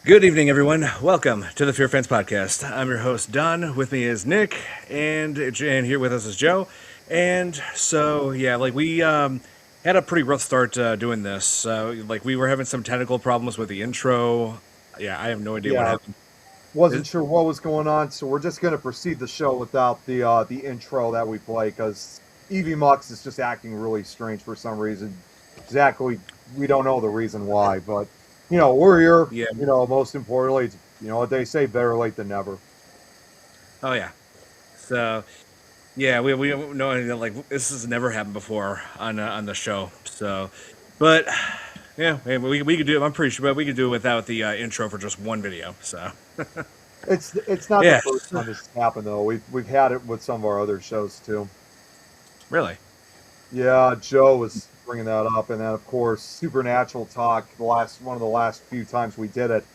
Good evening, everyone. Welcome to the FearFans podcast. I'm your host, Don. With me is Nick, and here with us is Joe. And so, yeah, we had a pretty rough start doing this. We were having some technical problems with the intro. Yeah, I have no idea what Yeah, happened. wasn't sure what was going on, so we're just going to proceed the show without the intro that we play because Evie Mux is just acting really strange for some reason. Exactly, we don't know the reason why, but we're here. Yeah. Most importantly, what they say: better late than never. Oh, yeah. So, yeah, we don't know anything. Like, this has never happened before on the show. So, but yeah, we could do it. I'm pretty sure, but we could do it without the intro for just one video. So, It's not the yeah, first time this has happened though. We've had it with some of our other shows too. really. Yeah, Joe was bringing that up, and then of course Supernatural Talk. One of the last few times we did it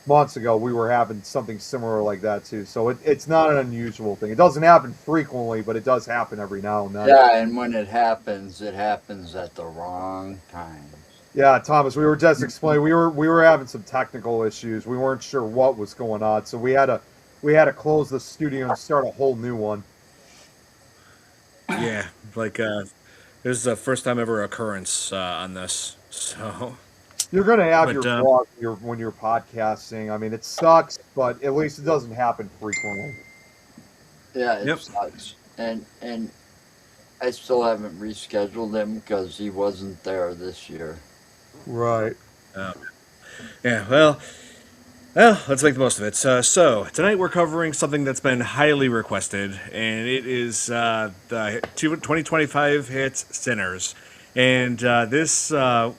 months ago, we were having something similar like that too. So it's not an unusual thing. It doesn't happen frequently, but it does happen every now and then. Yeah, and when it happens at the wrong times. Yeah, Thomas, we were just explaining we were having some technical issues. We weren't sure what was going on, so we had to close the studio and start a whole new one. Yeah, this is the first time ever occurrence on this. So, You're gonna have but your flaws when you're podcasting. I mean, it sucks, but at least it doesn't happen frequently. Yeah, it yep. sucks. And I still haven't rescheduled him because he wasn't there this year. Right. Yeah, well, let's make the most of it. So tonight we're covering something that's been highly requested, and it is the 2025 hit Sinners. And this one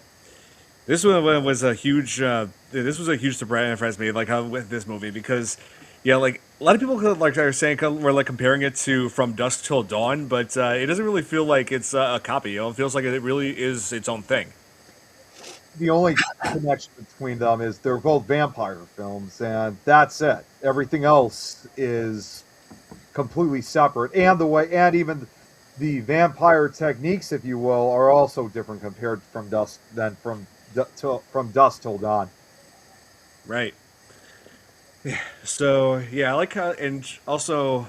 was a huge. This was a huge surprise for me, like how with this movie, because yeah, like a lot of people are saying we're like comparing it to From Dusk Till Dawn, but it doesn't really feel like it's a copy. It feels like it really is its own thing. The only connection between them is they're both vampire films, and that's it. Everything else is completely separate, and even the vampire techniques, if you will, are also different compared from dusk till dawn. Right. Yeah. So yeah, I like how, and also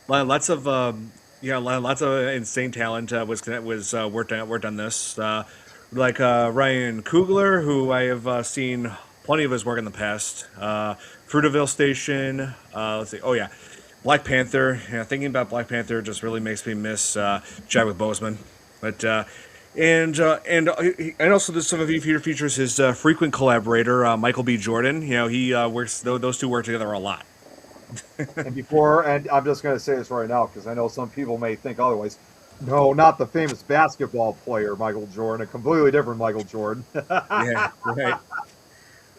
lots of lots of insane talent was worked on this. Ryan Coogler, who I have seen plenty of his work in the past. Fruitvale Station. Let's see. Oh yeah, Black Panther. Yeah, thinking about Black Panther just really makes me miss Chadwick Boseman. But and also this some of you here features his frequent collaborator Michael B. Jordan. You know he works. Those two work together a lot. And I'm just going to say this right now because I know some people may think otherwise. No, not the famous basketball player Michael Jordan, a completely different Michael Jordan. Yeah, right.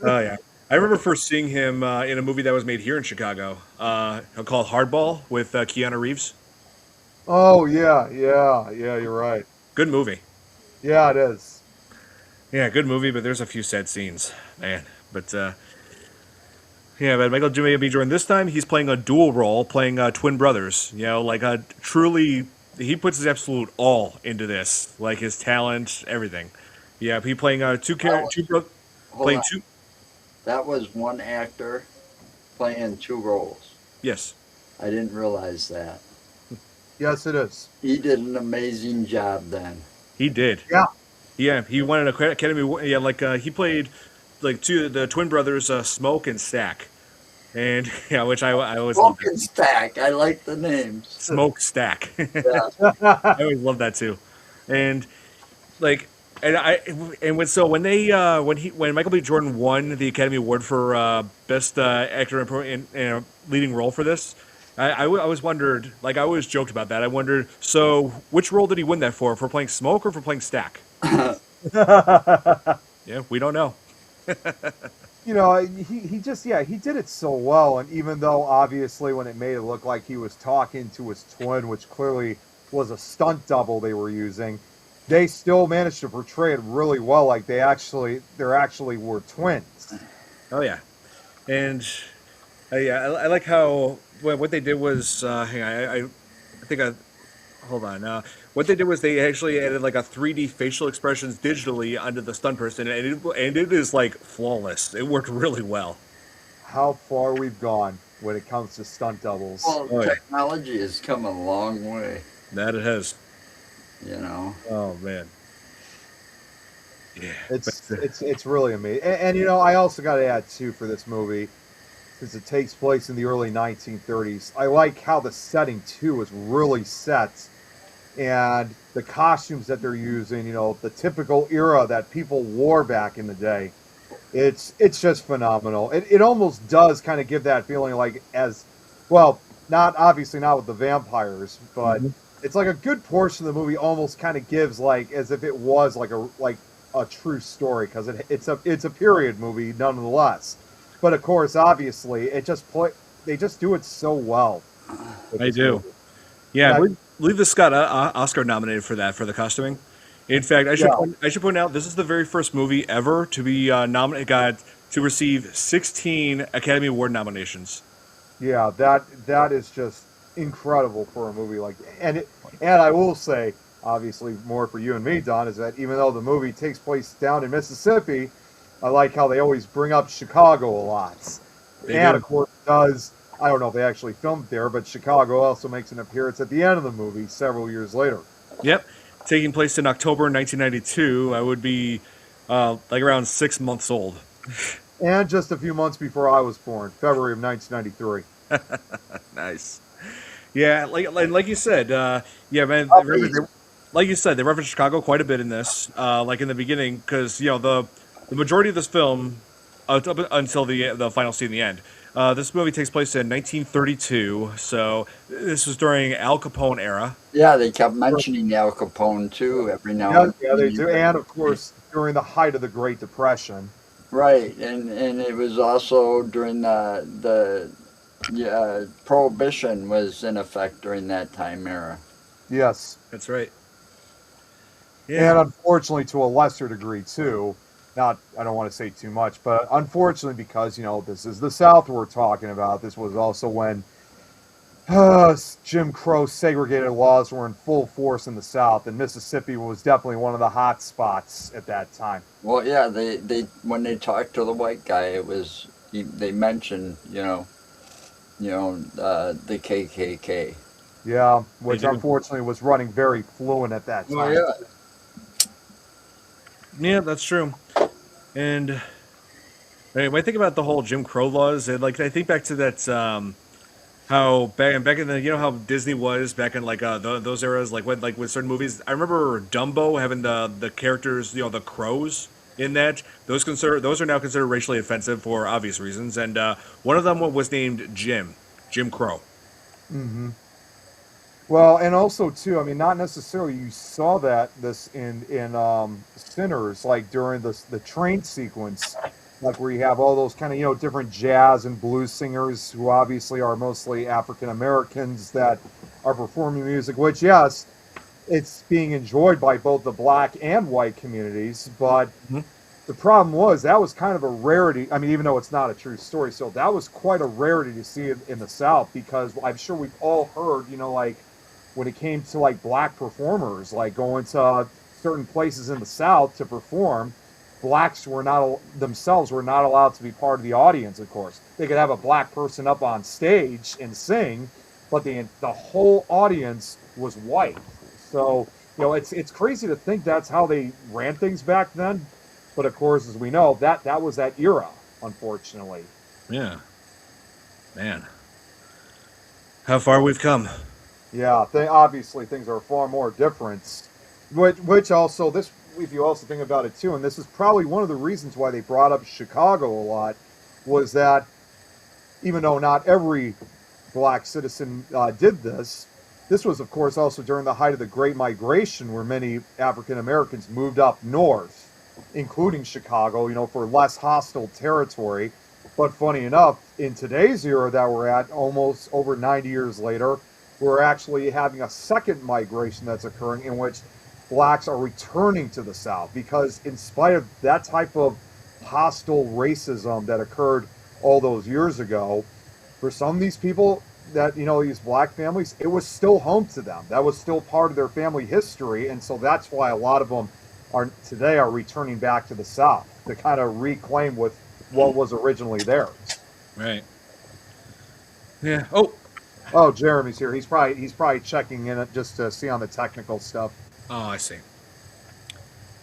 Oh yeah, I remember first seeing him in a movie that was made here in Chicago, called Hardball with Keanu Reeves. Oh yeah, you're right. Good movie. Yeah, it is. Yeah, good movie, but there's a few sad scenes, man. But yeah, but Michael Jimmy B. Jordan this time he's playing a dual role, playing twin brothers. You know, like truly, he puts his absolute all into this, like his talent, everything. Yeah, he playing playing on. two. That was one actor playing two roles. Yes, I didn't realize that. Yes, it is. He did an amazing job then. he did. Yeah. Yeah, he won an Academy Award. Yeah, he played like the twin brothers, Smoke and Stack, and yeah, which I always loved. Smoke and Stack. I like the names. Smoke Stack. Yeah. I always loved that too, and like, and I and when Michael B. Jordan won the Academy Award for best actor in a leading role for this. I always wondered, like I always joked about that. I wondered, so which role did he win that for playing Smoke or for playing Stack? Yeah, we don't know. He did it so well, and even though obviously when it made it look like he was talking to his twin, which clearly was a stunt double they were using, they still managed to portray it really well, like they actually were twins. Oh yeah, and yeah, I like how what they did was hang on, I think hold on. What they did was they actually added like a 3D facial expressions digitally onto the stunt person, and it is like flawless. It worked really well. How far we've gone when it comes to stunt doubles. Well, Oh yeah, technology has come a long way, that it has. you know. Oh man, yeah. But It's really amazing. And you know, I also got to add too for this movie, since it takes place in the early 1930s. I like how the setting too is really set, and the costumes that they're using. You know, the typical era that people wore back in the day. It's just phenomenal. It almost does kind of give that feeling like as well, not obviously not with the vampires, but Mhm. it's like a good portion of the movie almost kind of gives like as if it was like a true story because it's a period movie nonetheless. But of course, obviously, it just play they just do it so well with I this do. movie. Yeah, And I I believe this got Oscar nominated for that for the costuming. In fact, yeah, I should point out this is the very first movie ever to be nominated got to receive 16 Academy Award nominations. yeah, that is just incredible for a movie like and I will say, obviously more for you and me, Don, is that even though the movie takes place down in Mississippi, I like how they always bring up Chicago a lot. They And of do. course does I don't know if they actually filmed there, but Chicago also makes an appearance at the end of the movie several years later. Yep, taking place in October 1992. I would be like around 6 months old. And just a few months before I was born, February of 1993. Nice. Yeah, like you said, yeah, man. Puppy. Like you said, they reference Chicago quite a bit in this. Like in the beginning, because the majority of this film, up until the final scene in the end, this movie takes place in 1932. So this was during Al Capone era. Yeah, they kept mentioning Al Capone too every now Yeah, and yeah, they then. do. And of course, during the height of the Great Depression. Right, and it was also during the yeah, prohibition was in effect during that time era. Yes. That's right. Yeah. And unfortunately, to a lesser degree too. Not, I don't want to say too much, but unfortunately, because you know this is the South we're talking about. This was also when Jim Crow segregated laws were in full force in the South, and Mississippi was definitely one of the hot spots at that time. Well, yeah, they when they talked to the white guy, it was they mentioned the KKK. Yeah, They which do. unfortunately was running very fluent at that Oh time. yeah. Yeah, that's true. And when I think about the whole Jim Crow laws, and like I think back to that how back in the how Disney was back in like those eras, like when like with certain movies. I remember Dumbo having the characters, the crows in that. Those are now considered racially offensive for obvious reasons, and one of them was named Jim Crow. Hmm. Well, and also too, I mean, not necessarily you saw this in Sinners, like during the train sequence, like where you have all those kind of different jazz and blues singers who obviously are mostly African Americans that are performing music. Which yes, it's being enjoyed by both the black and white communities, but Mhm. the problem was that was kind of a rarity. I mean, even though it's not a true story, so that was quite a rarity to see in the South because I'm sure we've all heard, like when it came to like black performers, like going to certain places in the South to perform, blacks were not themselves were not allowed to be part of the audience. Of course, they could have a black person up on stage and sing, but the whole audience was white. So it's crazy to think that's how they ran things back then. But of course, as we know, that was that era, unfortunately. Yeah, man, how far we've come. Yeah, obviously things are far more different. Which also this, if you also think about it too, and this is probably one of the reasons why they brought up Chicago a lot, was that even though not every black citizen did this, this was of course also during the height of the Great Migration, where many African Americans moved up north, including Chicago, for less hostile territory. But funny enough, in today's era that we're at, almost over 90 years later, we're actually having a second migration that's occurring in which blacks are returning to the South because, in spite of that type of hostile racism that occurred all those years ago, for some of these people, that these black families, it was still home to them. That was still part of their family history, and so that's why a lot of them are returning back to the South to kind of reclaim what was originally theirs. Right. Yeah. Oh. Oh, Jeremy's here. He's probably checking in it just to see on the technical stuff. Oh, I see.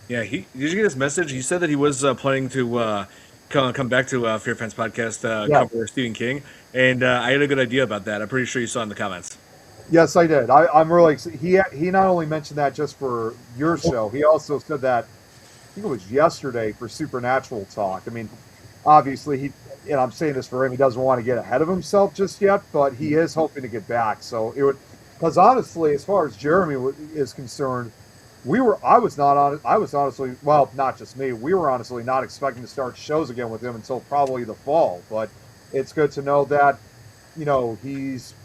Yeah. Did you get his message? He said that he was planning to come back to FearFans podcast Yeah. cover Stephen King, and I had a good idea about that. I'm pretty sure you saw in the comments. Yes, I did. I'm really he not only mentioned that just for your show, he also said that I think it was yesterday for Supernatural Talk. I mean, obviously and I'm saying this for him, he doesn't want to get ahead of himself just yet, but he is hoping to get back. So it would, because honestly, as far as Jeremy is concerned, I was honestly, well, not just me, we were honestly not expecting to start shows again with him until probably the fall. But it's good to know that, he's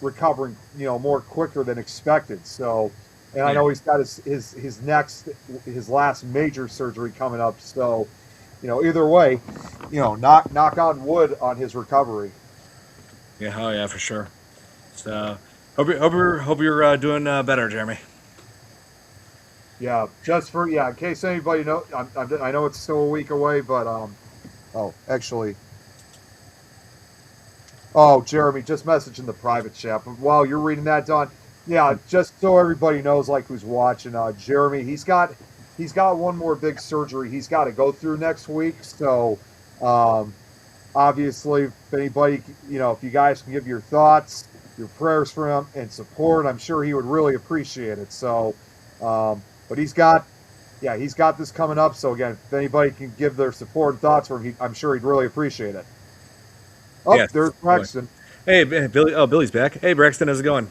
recovering, more quicker than expected. So, and I know he's got his last major surgery coming up. So, either way, knock on wood on his recovery. Yeah, oh yeah, for sure. So hope you're doing better, Jeremy. Yeah, in case anybody I know it's still a week away, but Jeremy just messaged in the private chat. But while you're reading that, Don, yeah, just so everybody knows, like who's watching, Jeremy, he's got one more big surgery he's got to go through next week. So, obviously, if anybody, if you guys can give your thoughts, your prayers for him, and support, I'm sure he would really appreciate it. So, but he's got this coming up. So again, if anybody can give their support and thoughts for him, I'm sure he'd really appreciate it. Oh, yes, there's Braxton. Hey, Billy. Oh, Billy's back. Hey, Braxton, how's it going?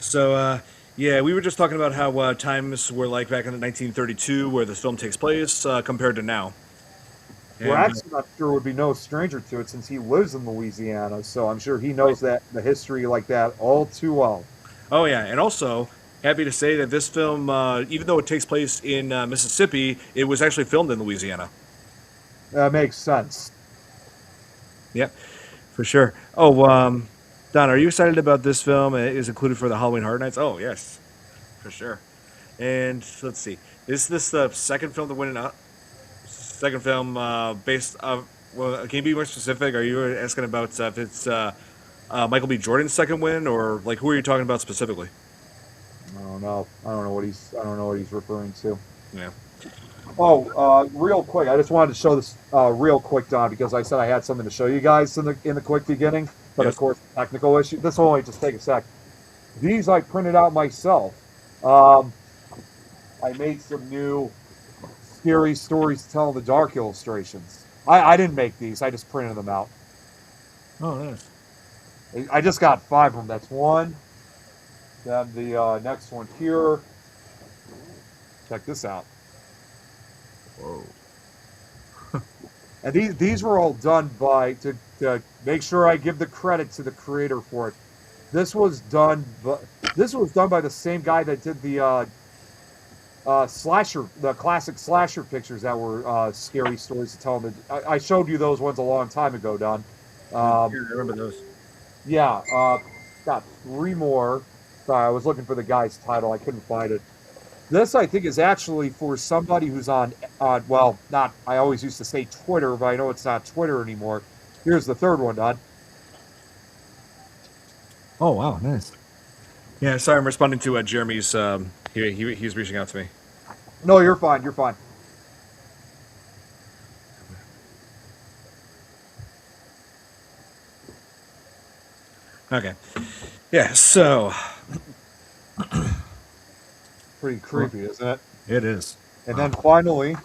So, yeah, we were just talking about how times were like back in 1932, where this film takes place, compared to now. Braxton, I'm sure, would be no stranger to it since he lives in Louisiana, so I'm sure he knows the history like that all too well. Oh, yeah, and also, happy to say that this film, even though it takes place in Mississippi, it was actually filmed in Louisiana. That makes sense. Yeah, for sure. Oh, Don, are you excited about this film? It is included for the Halloween Horror Nights. Oh, yes, for sure. And let's see, is this the second film to win an second film based? Well, can you be more specific? Are you asking about if it's Michael B. Jordan's second win, or like who are you talking about specifically? I don't know. I don't know what he's referring to. Yeah. Oh, real quick, I just wanted to show this real quick, Don, because I said I had something to show you guys in the quick beginning. But yes. Of course, technical issue. This will only just take a sec. These I printed out myself. I made some new scary stories to tell in the dark illustrations. I didn't make these. I just printed them out. Oh, nice. I just got 5 of them. That's one. Then the next one here. Check this out. Whoa. And these were all done to make sure I give the credit to the creator for it. This was done by the same guy that did the classic slasher pictures that were scary stories to tell. I showed you those ones a long time ago, Don. I remember those. Yeah, got 3 more. Sorry, I was looking for the guy's title. I couldn't find it. This, I think, is actually for somebody who's on well, not, I always used to say Twitter, but I know it's not Twitter anymore. Here's the third one, Don. Oh, wow, nice. Yeah, sorry, I'm responding to Jeremy's, he's reaching out to me. No, you're fine, you're fine. Okay. Yeah, so... Pretty creepy, isn't it? It is. And then finally,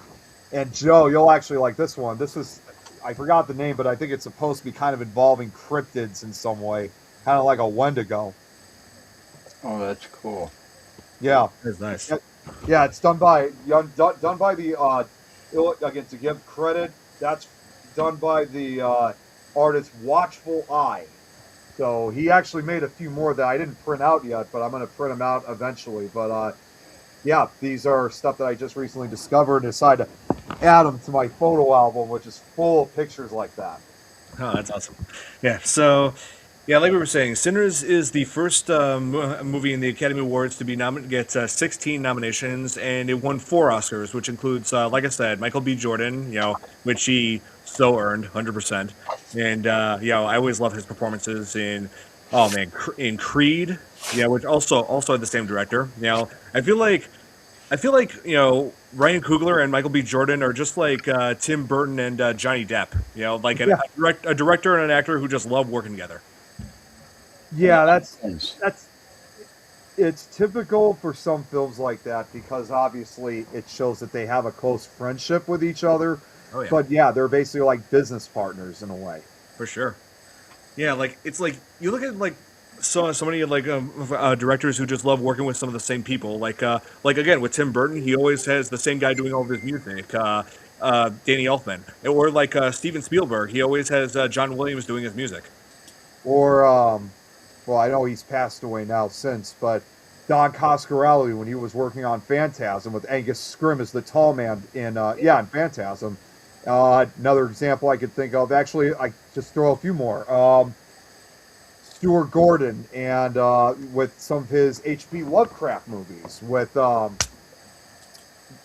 and Joe, you'll actually like this one. This is, I forgot the name, but I think it's supposed to be kind of involving cryptids in some way. Kind of like a Wendigo. Oh, that's cool. Yeah. That's nice. Yeah, it's done by the, again, to give credit, that's done by the artist Watchful Eye. So he actually made a few more that I didn't print out yet, but I'm going to print them out eventually. But yeah, these are stuff that I just recently discovered and decided to add them to my photo album, which is full of pictures like that. Oh, that's awesome. Yeah. So, yeah, like we were saying, Sinners is the first movie in the Academy Awards to be get 16 nominations, and it won 4 Oscars, which includes, like I said, Michael B. Jordan, which he so earned, 100%. And I always love his performances in, oh man, in Creed, which also had the same director. I feel like Ryan Coogler and Michael B. Jordan are just like Tim Burton and Johnny Depp. Like Yeah, a director and an actor who just love working together. yeah, Thanks. that's it's typical for some films like that because obviously it shows that they have a close friendship with each other. Oh yeah, But yeah, they're basically like business partners in a way. for sure. Yeah, like it's like you look at like so many like directors who just love working with some of the same people. Like again with Tim Burton, he always has the same guy doing all of his music. Danny Elfman, or like Steven Spielberg, he always has John Williams doing his music. Or well, I know he's passed away now since, but Don Coscarelli when he was working on Phantasm with Angus Scrimm as the tall man in Phantasm. Another example I could think of, actually, I just throw a few more. Stuart Gordon and with some of his H.P. Lovecraft movies with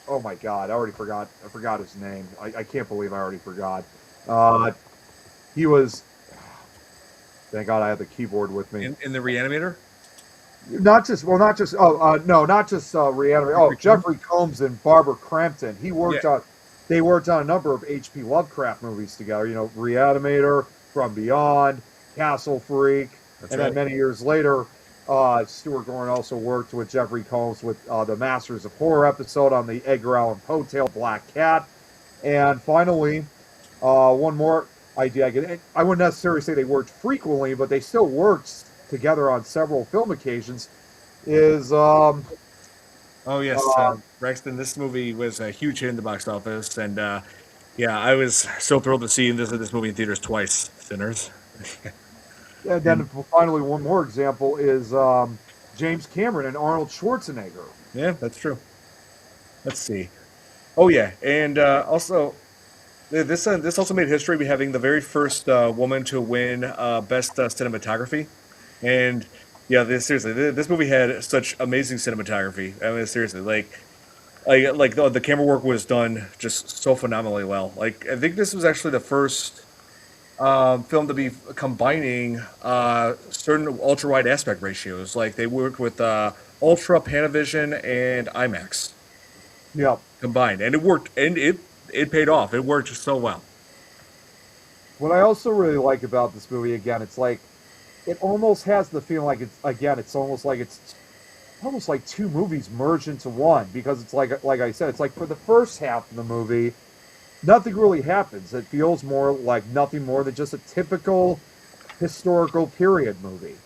oh my God, I forgot his name. I can't believe I already forgot. Uh, he was thank God I had the keyboard with me. In the Reanimator. Not just no, not just Reanimate. Oh, Jeffrey Combs and Barbara Crampton. Yeah, They worked on a number of H.P. Lovecraft movies together. You know, Reanimator, From Beyond, Castle Freak, that's and right. then many years later, Stuart Gordon also worked with Jeffrey Combs with the Masters of Horror episode on the Edgar Allan Poe tale Black Cat, and finally, one more idea. I wouldn't necessarily say they worked frequently, but they still worked together on several film occasions. Is Oh yes, uh, Braxton. This movie was a huge hit in the box office, and yeah, I was so thrilled to see this movie in theaters twice. Sinners. and then And finally one more example is James Cameron and Arnold Schwarzenegger. yeah, that's true. Let's see. Oh yeah, and also this also made history by having the very first woman to win best cinematography, and yeah, this movie had such amazing cinematography. I mean, seriously, like the camera work was done just so phenomenally well. Like I think this was actually the first film to be combining certain ultra wide aspect ratios. Like they worked with Ultra, Panavision, and IMAX Yeah. combined, and it worked, and it paid off. It worked so well. What I also really like about this movie, again, it's like it almost has the feeling like it's almost like two movies merged into one because it's like I said, it's like for the first half of the movie, nothing really happens. It feels more like nothing more than just a typical historical period movie.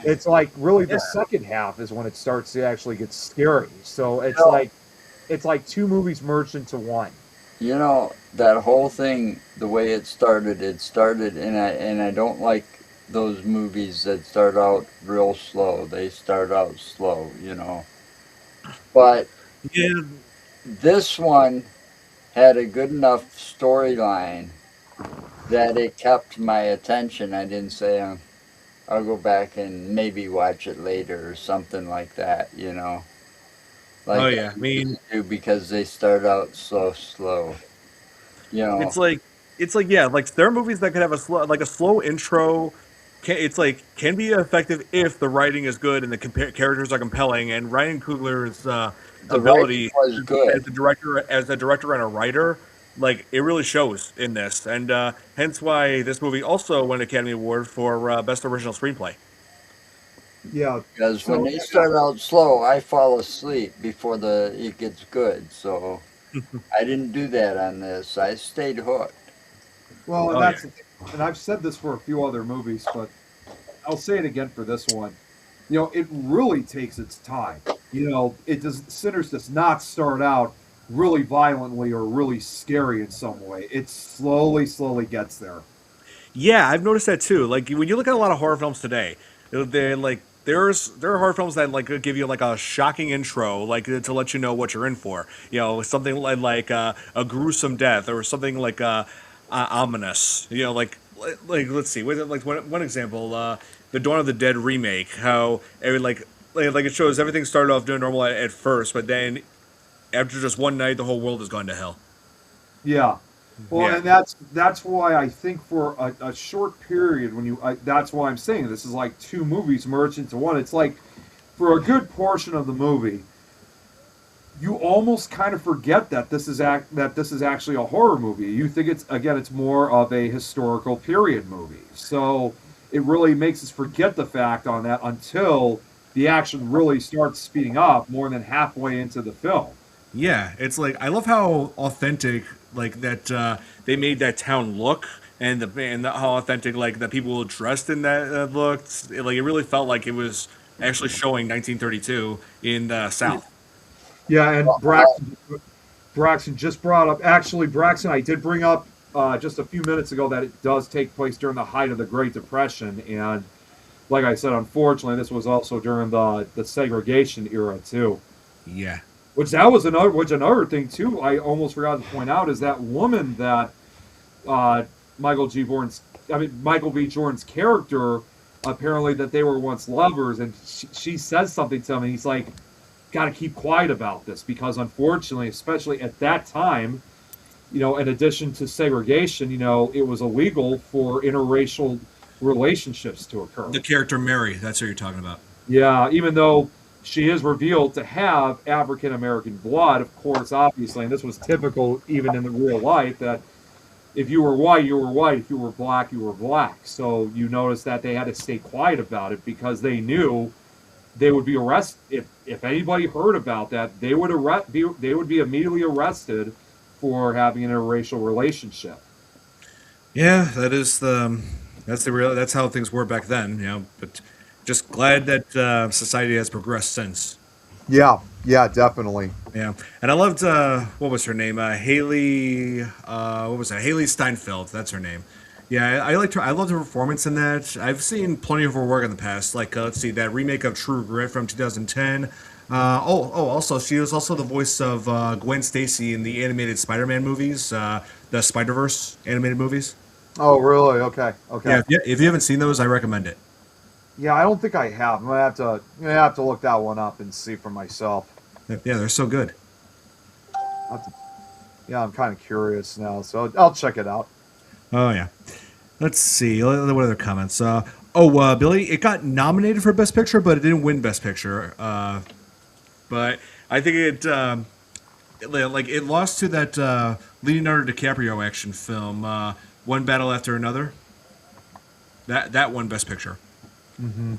It's like really Yeah, the second half is when it starts to actually get scary. So No, it's like two movies merged into one. you know that whole thing, the way it started, and I don't like those movies that start out real slow. They start out slow, you know. But yeah, this one had a good enough storyline that it kept my attention. I didn't say I'll go back and maybe watch it later or something like that, you know, oh like I yeah. I mean, used to do because they start out so slow, you know. it's like yeah, like there are movies that could have a slow intro. It's like can be effective if the writing is good and the characters are compelling. And Ryan Coogler's The writing ability was good. as a director and a writer, like it really shows in this, and hence why this movie also won an Academy Award for best original screenplay. Yeah. Because when So they start out slow, I fall asleep before the it gets good. So I didn't do that on this. I stayed hooked. well, and Oh yeah, that's and I've said this for a few other movies, but I'll say it again for this one. You know, it really takes its time. You know, it does Sinners does not start out really violently or really scary in some way. It slowly gets there. yeah. I've noticed that too. Like when you look at a lot of horror films today, they like there are horror films that like give you like a shocking intro, like to let you know what you're in for. Something like a gruesome death or something like ominous. like let's see, like one example, the Dawn of the Dead remake, how it would like it shows everything started off doing normal at first, but then after just one night, the whole world has gone to hell. Yeah. Well, Yeah, and that's why I think for a short period when that's why I'm saying this is like two movies merged into one. It's like for a good portion of the movie, you almost kind of forget that this is actually a horror movie. You think it's more of a historical period movie. So it really makes us forget the fact on that until the action really starts speeding up more than halfway into the film. yeah. It's like I love how authentic like that they made that town look, how authentic like the people dressed in that looked. Like it really felt like it was actually showing 1932 in the South. Yeah, and Braxton just brought up. Actually, Braxton, I did bring up just a few minutes ago that it does take place during the height of the Great Depression, and like I said, unfortunately, this was also during the segregation era too. Yeah. Which another thing too. I almost forgot to point out is that woman that uh, Michael B. Jordan's character apparently that they were once lovers, and she says something to him, and he's like, got to keep quiet about this because unfortunately, especially at that time, in addition to segregation, it was illegal for interracial relationships to occur. The character Mary, that's what you're talking about. Yeah, even though she is revealed to have African American blood, of course, obviously, and this was typical even in the real life that if you were white, you were white. If you were black, you were black. So you notice that they had to stay quiet about it because they knew they would be arrested if anybody heard about that. They would be immediately arrested for having an interracial relationship. Yeah, that's how things were back then, but just glad that society has progressed since. Yeah, yeah, definitely. Yeah, and I loved what was her name? Haley. What was that? Haley Steinfeld. That's her name. Yeah, I liked her. I loved her performance in that. I've seen plenty of her work in the past. Like let's see, that remake of True Grit from 2010. Also she was also the voice of Gwen Stacy in the animated Spider-Man movies, the Spider-Verse animated movies. Oh, really? Okay, okay. Yeah, if you haven't seen those, I recommend it. Yeah, I don't think I have. I'm gonna have to look that one up and see for myself. Yeah, they're so good. I'll have to- yeah, I'm kind of curious now, so I'll check it out. Oh yeah. Let's see. What other comments? Billy, it got nominated for Best Picture, but it didn't win Best Picture. But I think it lost to that Leonardo DiCaprio action film, One Battle After Another. That won Best Picture. Hmm.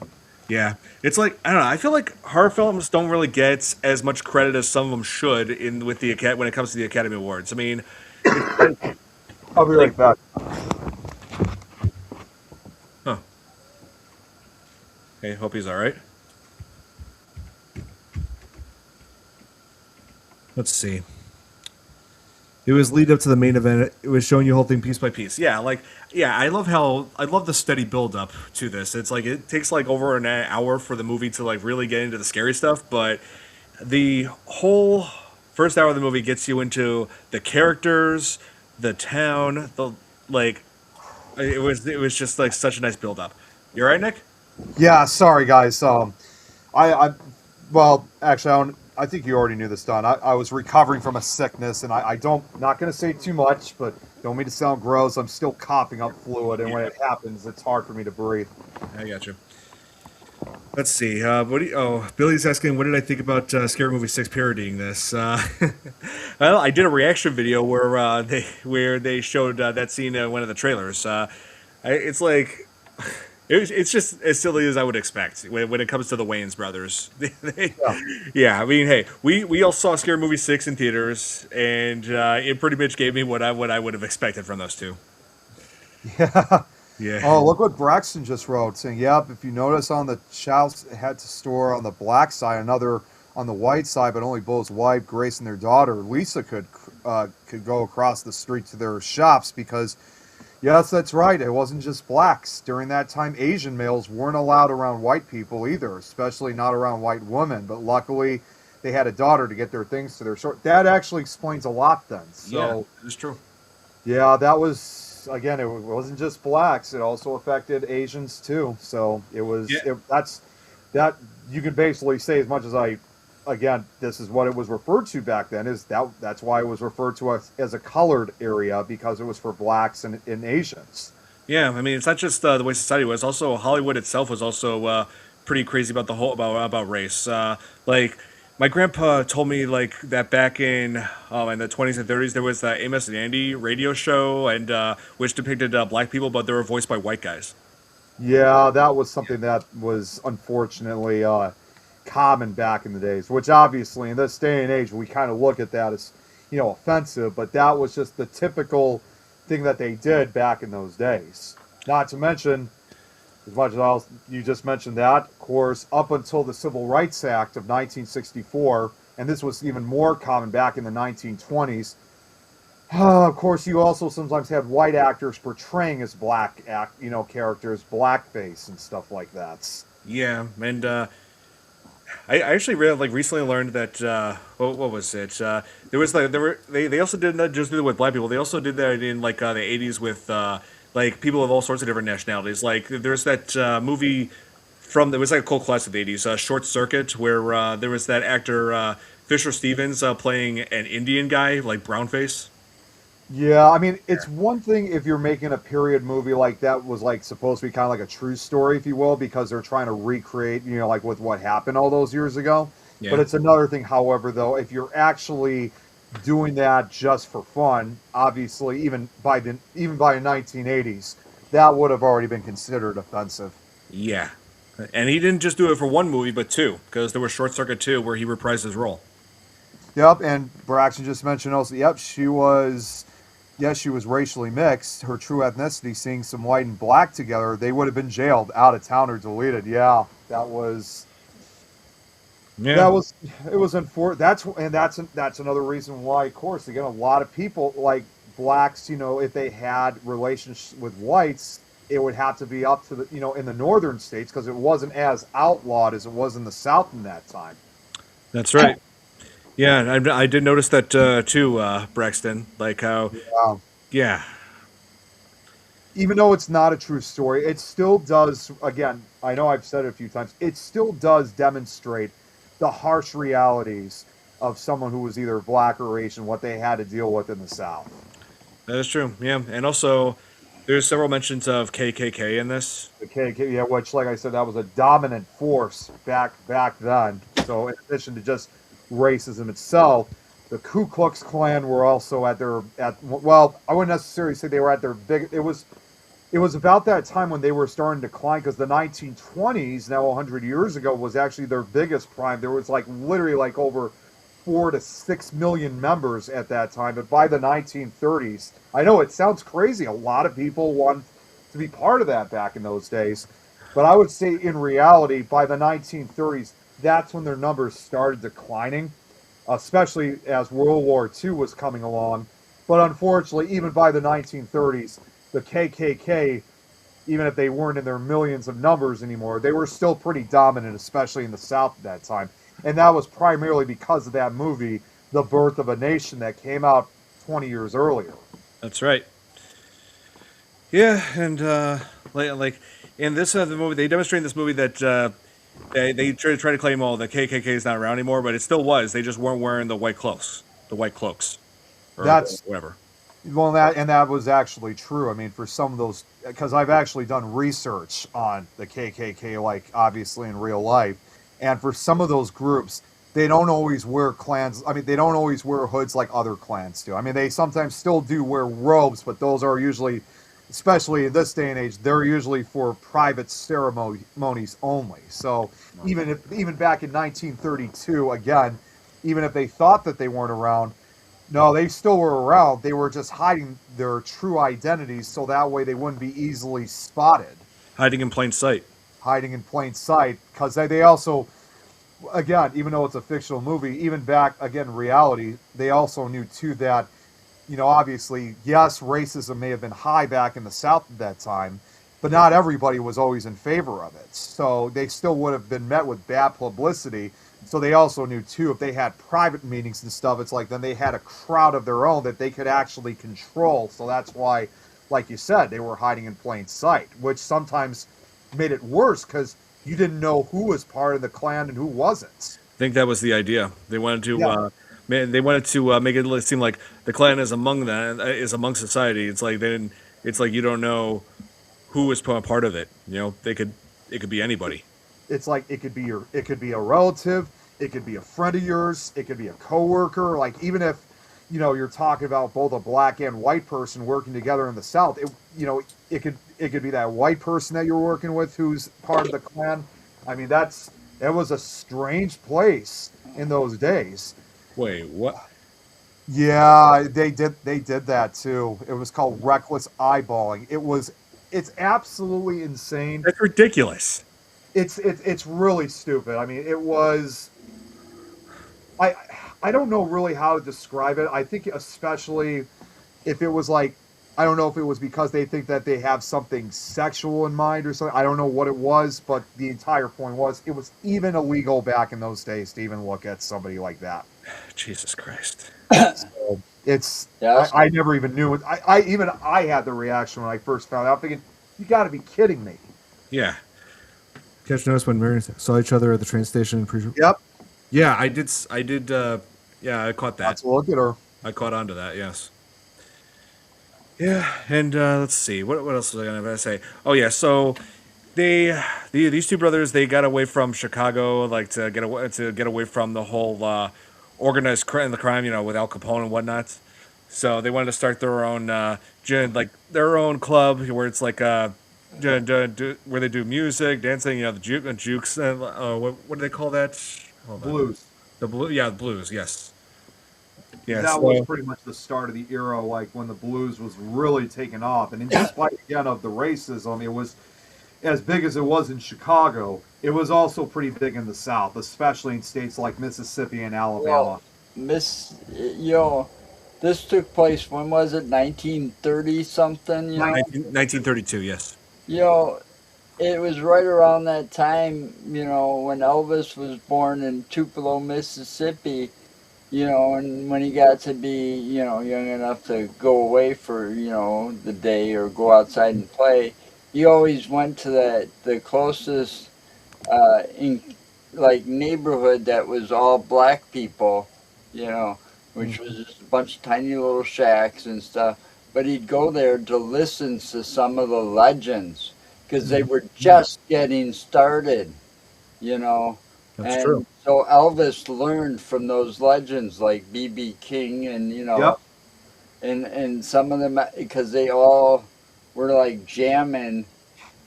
Yeah, it's like I don't know. I feel like horror films don't really get as much credit as some of them should when it comes to the Academy Awards. I mean, it's I'll be like right back. huh. Hey, hope he's all right. Let's see. It was lead up to the main event. It was showing you the whole thing piece by piece. Yeah, I love the steady build up to this. It's like it takes like over an hour for the movie to like really get into the scary stuff, but the whole first hour of the movie gets you into the characters, the town, the like. It was just like such a nice build up. You all right, Nick? Yeah, sorry guys. I well, actually, I think you already knew this, Don. I was recovering from a sickness, and I don't not going to say too much, but don't mean to sound gross. I'm still coughing up fluid, and when Yeah, it happens, it's hard for me to breathe. I got you. Let's see. Billy's asking, what did I think about Scary Movie 6 parodying this? Well, I did a reaction video where they showed that scene in one of the trailers. It's like it's just as silly as I would expect when it comes to the Wayans brothers. Yeah. Yeah, I mean, hey, we all saw Scary Movie 6 in theaters, and it pretty much gave me what I would have expected from those two. Yeah. Yeah. Oh, look what Braxton just wrote, saying, "Yep, if you notice on the child's head to store on the black side, another on the white side, but only Bo's wife, Grace, and their daughter Lisa could go across the street to their shops because, yes, that's right. It wasn't just blacks. During that time, Asian males weren't allowed around white people either, especially not around white women. But luckily, they had a daughter to get their things to their store. That actually explains a lot then. Yeah, So, it's true. yeah, that was." again, it wasn't just blacks; it also affected Asians too. So Yeah, that's that you can basically say as much as I. Again, this is what it was referred to back then. Is that's why it was referred to as a colored area because it was for blacks and Asians. yeah. I mean, it's not just the way society was. Also, Hollywood itself was also pretty crazy about the whole about race. Like my grandpa told me like that back in the 20s and 30s there was the Amos and Andy radio show and which depicted black people, but they were voiced by white guys. Yeah, that was something that was unfortunately common back in the days, which obviously in this day and age we kind of look at that as, offensive, but that was just the typical thing that they did back in those days. Not to mention, as much as you just mentioned that, of course, up until the Civil Rights Act of 1964, and this was even more common back in the 1920s. Of course, you also sometimes had white actors portraying as characters, blackface and stuff like that. Yeah, and I actually really like recently learned that what was it? There was like they also did not just do it with black people. They also did that in like the 80s with like people of all sorts of different nationalities. Like there's that movie from it was like a cult classic of the 80s, Short Circuit, where there was that actor Fisher Stevens playing an Indian guy like brownface. Yeah, I mean, it's one thing if you're making a period movie like that was like supposed to be kind of like a true story, if you will, because they're trying to recreate, like with what happened all those years ago. But Yeah. it's another thing, however, though, if you're actually doing that just for fun, obviously, even by the 1980s, that would have already been considered offensive. Yeah. And he didn't just do it for one movie, but two, because there was Short Circuit 2 where he reprised his role. Yep, and Braxton just mentioned also, yep, yes, she was racially mixed. Her true ethnicity, seeing some white and black together, they would have been jailed, out of town, or deleted. Yeah, Yeah. that was it was unfortunate. That's another reason why, of course, again, a lot of people like blacks. If they had relations with whites, it would have to be up to the in the northern states because it wasn't as outlawed as it was in the South in that time. That's right. Yeah, I did notice that too, Braxton. Like how, Yeah. yeah, Even though it's not a true story, it still does, again, I know I've said it a few times, it still does demonstrate the harsh realities of someone who was either black or Asian, what they had to deal with in the South. that is true. Yeah, and also there's several mentions of KKK in this. The KKK, yeah, which, like I said, that was a dominant force back then. So, in addition to just racism itself, the Ku Klux Klan were also well, I wouldn't necessarily say they were at their big. It was about that time when they were starting to decline because the 1920s, now 100 years ago, was actually their biggest prime. There was like literally like over 4 to 6 million members at that time. But by the 1930s, I know it sounds crazy. A lot of people want to be part of that back in those days. But I would say in reality, by the 1930s, that's when their numbers started declining, especially as World War II was coming along. But unfortunately, even by the 1930s, the KKK, even if they weren't in their millions of numbers anymore, they were still pretty dominant, especially in the South at that time. And that was primarily because of that movie, The Birth of a Nation, that came out 20 years earlier. That's right. Yeah, and like in this the movie, they demonstrate in this movie that they try to claim all the KKK is not around anymore, but it still was. They just weren't wearing the white cloaks, or That's whatever. Well, that was actually true. I mean, for some of those, because I've actually done research on the KKK, like obviously in real life, and for some of those groups, they don't always wear clans. I mean, they don't always wear hoods like other clans do. I mean, they sometimes still do wear robes, but those are usually, especially in this day and age, they're usually for private ceremonies only. So even back in 1932, again, even if they thought that they weren't around. No, they still were around. They were just hiding their true identities so that way they wouldn't be easily spotted, Hiding in plain sight. hiding in plain sight. Because they also, again, even though it's a fictional movie, even back, again, reality, they also knew too that, obviously, yes, racism may have been high back in the South at that time, but not everybody was always in favor of it. So they still would have been met with bad publicity. So they also knew too, if they had private meetings and stuff, it's like then they had a crowd of their own that they could actually control. So that's why like you said, they were hiding in plain sight, which sometimes made it worse because you didn't know who was part of the clan and who wasn't. I think that was the idea. They wanted to, Yeah, they wanted to make it seem like the clan is among them, is among society. It's like they didn't. It's like you don't know who is a part of it. You know, it could be anybody. it's like it could be a relative, it could be a friend of yours, it could be a coworker. Like even if you're talking about both a black and white person working together in the South, it could be that white person that you're working with who's part of the clan. I mean, it was a strange place in those days. Wait, what? Yeah, they did that too. It was called reckless eyeballing. It's absolutely insane. That's ridiculous. It's really stupid. I mean, it was I I don't know really how to describe it. I think especially if it was like I don't know if it was because they think that they have something sexual in mind or something. I don't know what it was, but the entire point was it was even illegal back in those days to even look at somebody like that. Jesus Christ. So it's Yes. I never even knew it. I had the reaction when I first found out, thinking, "You got to be kidding me!" Yeah. Catch notice when Mary saw each other at the train station. Yep, Yeah, I did. I did. Yeah, I caught that. let's look at her. I caught on to that. Yes. Yeah, and let's see. What else was I gonna say? Oh yeah, so these two brothers, they got away from Chicago, like to get away from the whole organized crime, you know, with Al Capone and whatnot. So they wanted to start their own like their own club where it's like where they do music, dancing, you know, the jukes. What do they call that? Hold on. Blues. The blue, yeah, the blues. Yes. Yeah. That was So pretty much the start of the era, like when the blues was really taking off. And in despite again of the racism, it was as big as it was in Chicago. It was also pretty big in the South, especially in states like Mississippi and Alabama. Well, this took place, when was it? 1930 something, 1932. Yes. You know, it was right around that time, when Elvis was born in Tupelo, Mississippi, and when he got to be, young enough to go away for, the day or go outside and play, he always went to the closest, in like neighborhood that was all black people, which was just a bunch of tiny little shacks and stuff. But he'd go there to listen to some of the legends because they were just getting started, you know. That's And true. so Elvis learned from those legends like B.B. King and, Yep. and some of them, because they all were like jamming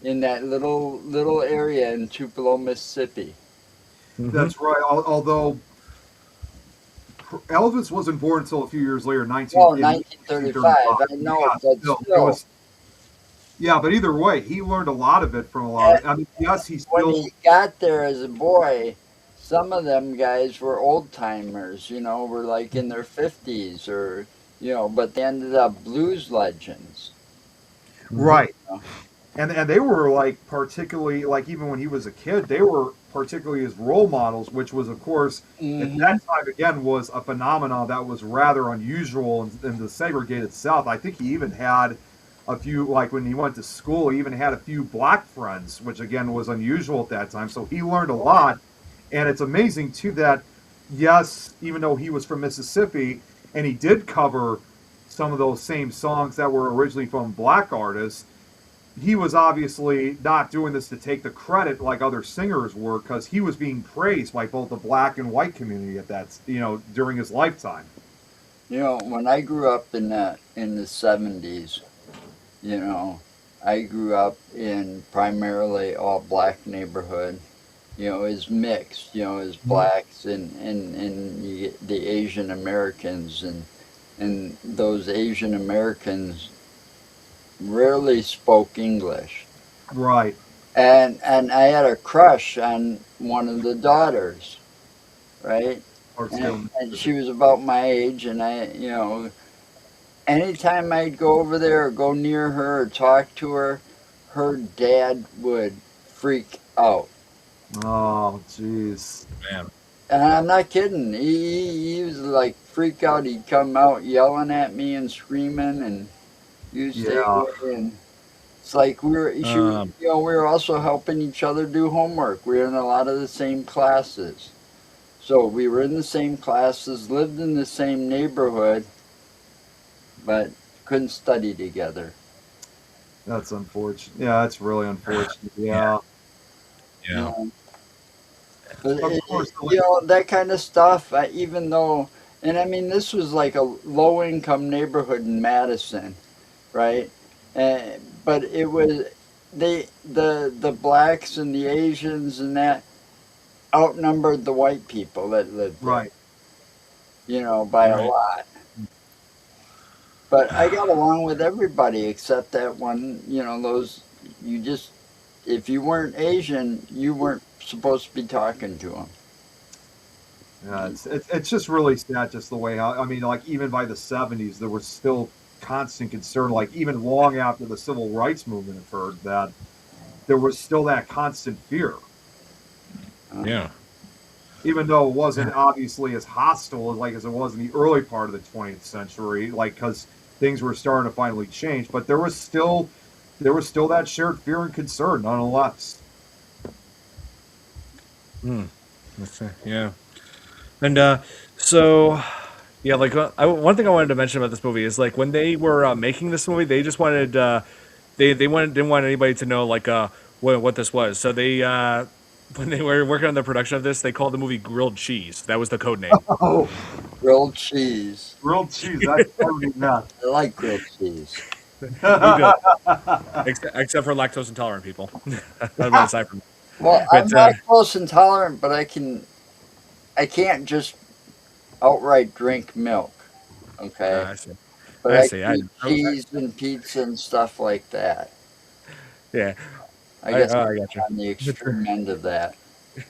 in that little area in Tupelo, Mississippi. That's right. Although Elvis wasn't born until a few years later, Well, 1935. 1935, I know, Yeah, but still, it still, was, yeah, but either way, he learned a lot of it from a lot. I mean, yes, he when still. he got there as a boy, some of them guys were old timers, were like in their 50s or, but they ended up blues legends. Right. you know. And they were like particularly like even when he was a kid, they were particularly his role models, which was of course at Mhm. that time again was a phenomenon that was rather unusual in the segregated South. I think he even had a few like when he went to school, he even had a few black friends, which again was unusual at that time. So he learned a lot, and it's amazing too that yes, even though he was from Mississippi and he did cover some of those same songs that were originally from black artists, he was obviously not doing this to take the credit like other singers were because he was being praised by both the black and white community at that during his lifetime. When I grew up in the 70s, I grew up in primarily all black neighborhood. Is mixed, is blacks and you get the Asian Americans and those Asian Americans rarely spoke English. Right. And I had a crush on one of the daughters, right? Or still. And she was about my age, and anytime I'd go over there or go near her or talk to her, her dad would freak out. Oh, jeez. Man. And I'm not kidding. He was like freak out. He'd come out yelling at me and screaming, and You stay Yeah. away, and it's like Um, we were also helping each other do homework. We were in a lot of the same classes, so we were in the same classes, lived in the same neighborhood, but couldn't study together. That's unfortunate. Yeah, that's really unfortunate. yeah, Yeah. You yeah, know, but Of course. that kind of stuff. Even though, and I mean, this was like a low income neighborhood in Madison, right? But it was the blacks and the Asians and that outnumbered the white people that lived there, Right. by a right. lot. But I got along with everybody except that one, those you just if you weren't Asian, you weren't supposed to be talking to them. Yeah, it's just really sad, just the way how I mean, like even by the '70s, there was still constant concern, like even long after the civil rights movement occurred, that there was still that constant fear, Yeah. even though it wasn't obviously as hostile as it was in the early part of the 20th century, like because things were starting to finally change, but there was still that shared fear and concern, nonetheless. Hmm. Yeah. And so yeah, like one thing I wanted to mention about this movie is like when they were making this movie, they just wanted didn't want anybody to know like what this was. So they when they were working on the production of this, they called the movie Grilled Cheese. That was the code name. Oh, Grilled cheese. grilled cheese, that's totally nuts. I like grilled cheese. Me too, except for lactose intolerant people. But aside from Well, I'm but lactose intolerant, but I can't just outright drink milk. Okay, I see. but I I see. can eat cheese and pizza and stuff like that. Yeah. I guess I got you. I'm on the extreme end of that.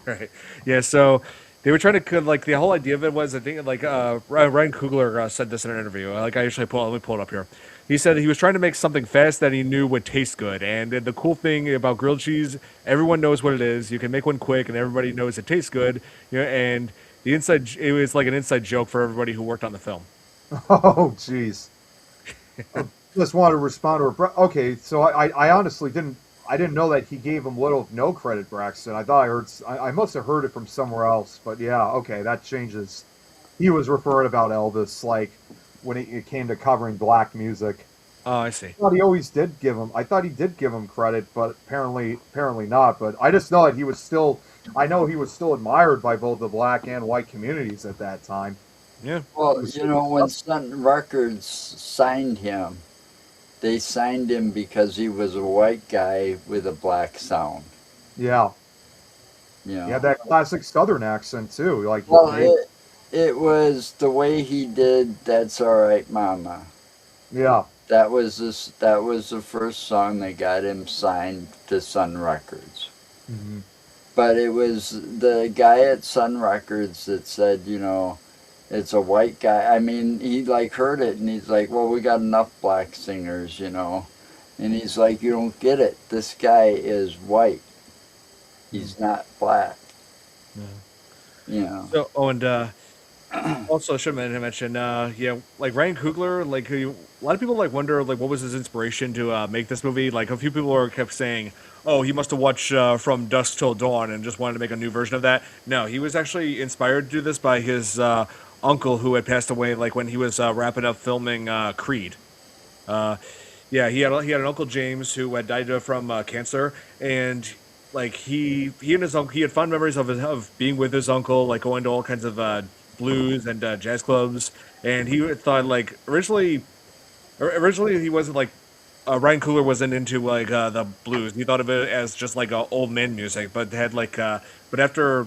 Right. Yeah. So they were trying to like the whole idea of it was I think like Ryan Coogler said this in an interview. Like I actually let me pull it up here. He said he was trying to make something fast that he knew would taste good. And the cool thing about grilled cheese, everyone knows what it is. You can make one quick, and everybody knows it tastes good. And it was like an inside joke for everybody who worked on the film. Oh, jeez. I just wanted to respond to her. Okay, so I honestly didn't know that he gave him little of no credit, Braxton. I thought I must have heard it from somewhere else. But yeah, okay, that changes. He was referring about Elvis, like when it came to covering black music. Oh, I see. I thought he did give him credit, but apparently not. But I just know that I know he was still admired by both the black and white communities at that time. Yeah. Well, when Sun Records signed him, they signed him because he was a white guy with a black sound. Yeah, You he know. had that classic Southern accent too. Like, Well, it was the way he did "That's All Right, Mama." yeah, That was this. That was the first song that got him signed to Sun Records. hmm But it was the guy at Sun Records that said, it's a white guy. I mean, he like heard it and he's like, well, we got enough black singers. And he's like, you don't get it. This guy is white. He's not black. So, and also should mention, yeah, like Ryan Coogler, like a lot of people like wonder like what was his inspiration to make this movie. Like a few people kept saying, "Oh, he must have watched From Dusk Till Dawn and just wanted to make a new version of that." No, he was actually inspired to do this by his uncle who had passed away, like when he was wrapping up filming Creed. Uh, yeah, he had an uncle James who had died from cancer, and like he and his uncle he had fond memories of being with his uncle, like going to all kinds of blues and jazz clubs, and he thought like originally he wasn't like Ryan Coogler wasn't into like the blues. He thought of it as just like old man music, but had like but after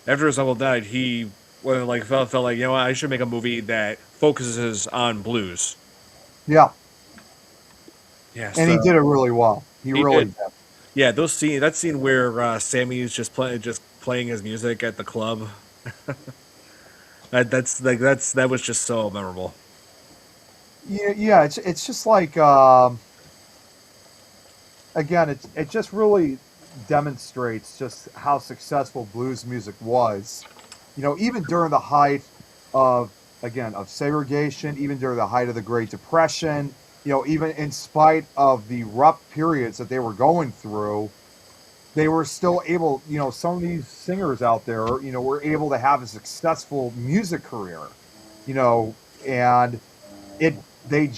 his uncle died, he like felt like I should make a movie that focuses on blues. yeah, Yeah, and he so did it really well. He he really did. did. Yeah, that scene where Sammy is just playing his music at the club. That was just so memorable. Yeah, yeah. It's just like again, it just really demonstrates just how successful blues music was. Even during the height of segregation, even during the height of the Great Depression, even in spite of the rough periods that they were going through, they were still able, some of these singers out there, were able to have a successful music career, you know, and it they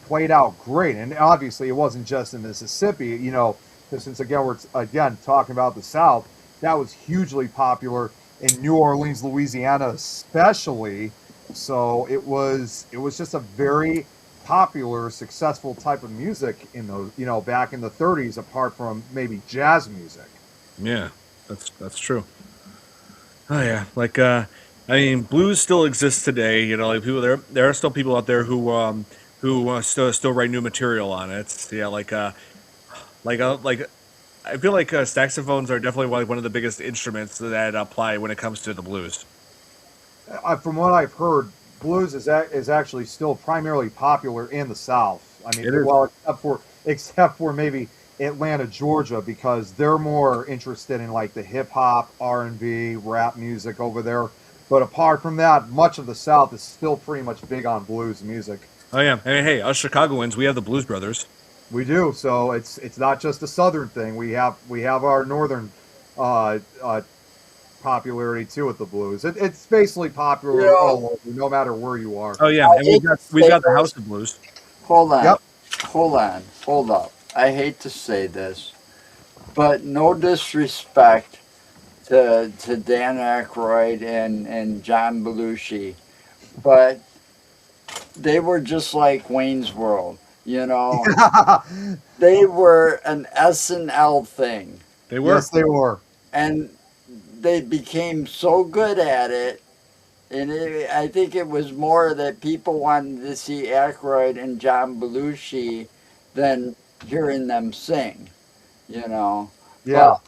played out great. And obviously it wasn't just in Mississippi, 'cause since again we're again talking about the South, that was hugely popular in New Orleans, Louisiana, especially. So it was just a very popular, successful type of music in those, back in the 30s, apart from maybe jazz music. Yeah, that's true. Oh yeah, like I mean, blues still exists today. Like people there are still people out there who still write new material on it. Yeah, like I feel like saxophones are definitely one of the biggest instruments that apply when it comes to the blues. From what I've heard, blues is actually still primarily popular in the South. I mean, It is. well, except for maybe Atlanta, Georgia, because they're more interested in like the hip hop, R&B, rap music over there. But apart from that, much of the South is still pretty much big on blues music. Oh yeah, I mean, hey, us Chicagoans, we have the Blues Brothers. We do. So it's not just a Southern thing. We have our Northern uh, uh, popularity too with the blues. It's basically You popular know, all over, no matter where you are. Oh yeah, I and hate to we've say got the House this. of Blues. Hold on. Yep. Hold up. I hate to say this, but no disrespect to Dan Aykroyd and John Belushi, but they were just like Wayne's World. They were an SNL thing, They were. Yes, they were. and they became so good at it. And I think it was more that people wanted to see Aykroyd and John Belushi than hearing them sing, you know. Yeah. But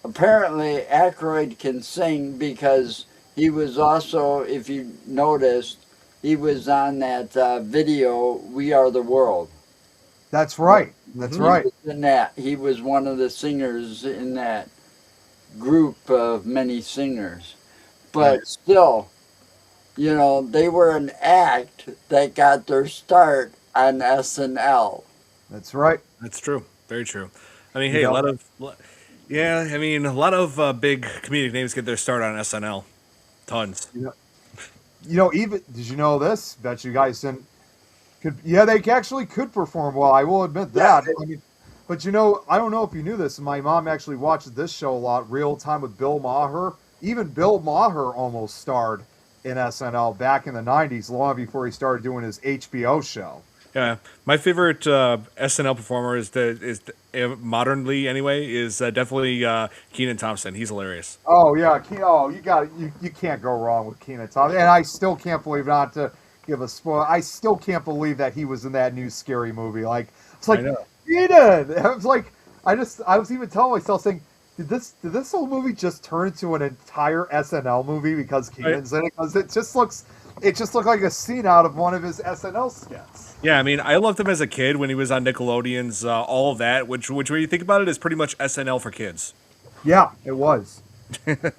apparently, Aykroyd can sing because he was also, if you noticed, he was on that video, We Are the World. That's right. That's Mhm. He right. was in that. He was one of the singers in that group of many singers. Right. But still, they were an act that got their start on SNL. That's right. That's true. Very true. I mean, You hey, know, yeah, I mean, a lot of big comedic names get their start on SNL. Tons. even did you know this? Bet you guys didn't. Yeah, they actually could perform well. I will admit Yeah, that. I mean, but I don't know if you knew this. My mom actually watches this show a lot, Real Time with Bill Maher. Even Bill Maher almost starred in SNL back in the '90s, long before he started doing his HBO show. Yeah, my favorite SNL performer modernly anyway is definitely Keenan Thompson. He's hilarious. Oh yeah, you can't go wrong with Keenan Thompson, and I still can't believe, not to give a spoil, I still can't believe that he was in that new Scary Movie. Like it's I like know. Keenan. I was like, I was even telling myself saying, did this whole movie just turn into an entire SNL movie because Keenan's in it? Because it just looked like a scene out of one of his SNL skits. Yeah, I mean, I loved him as a kid when he was on Nickelodeon's All of That, which when you think about it, is pretty much SNL for kids. Yeah, it was.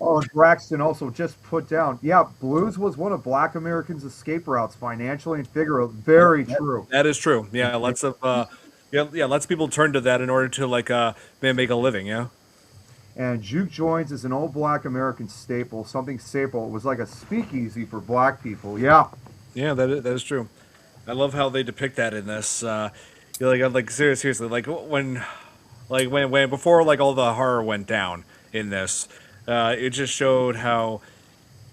Oh, and Braxton also just put down, yeah, blues was one of Black Americans' escape routes, financially and figuratively. Very true. That is true. Yeah, lots of people turn to that in order to make a living. Yeah. And juke joints is an old Black American staple, something staple. It was like a speakeasy for Black people. Yeah, Yeah, that is true. I love how they depict that in this. Seriously, when before all the horror went down in this, it just showed how,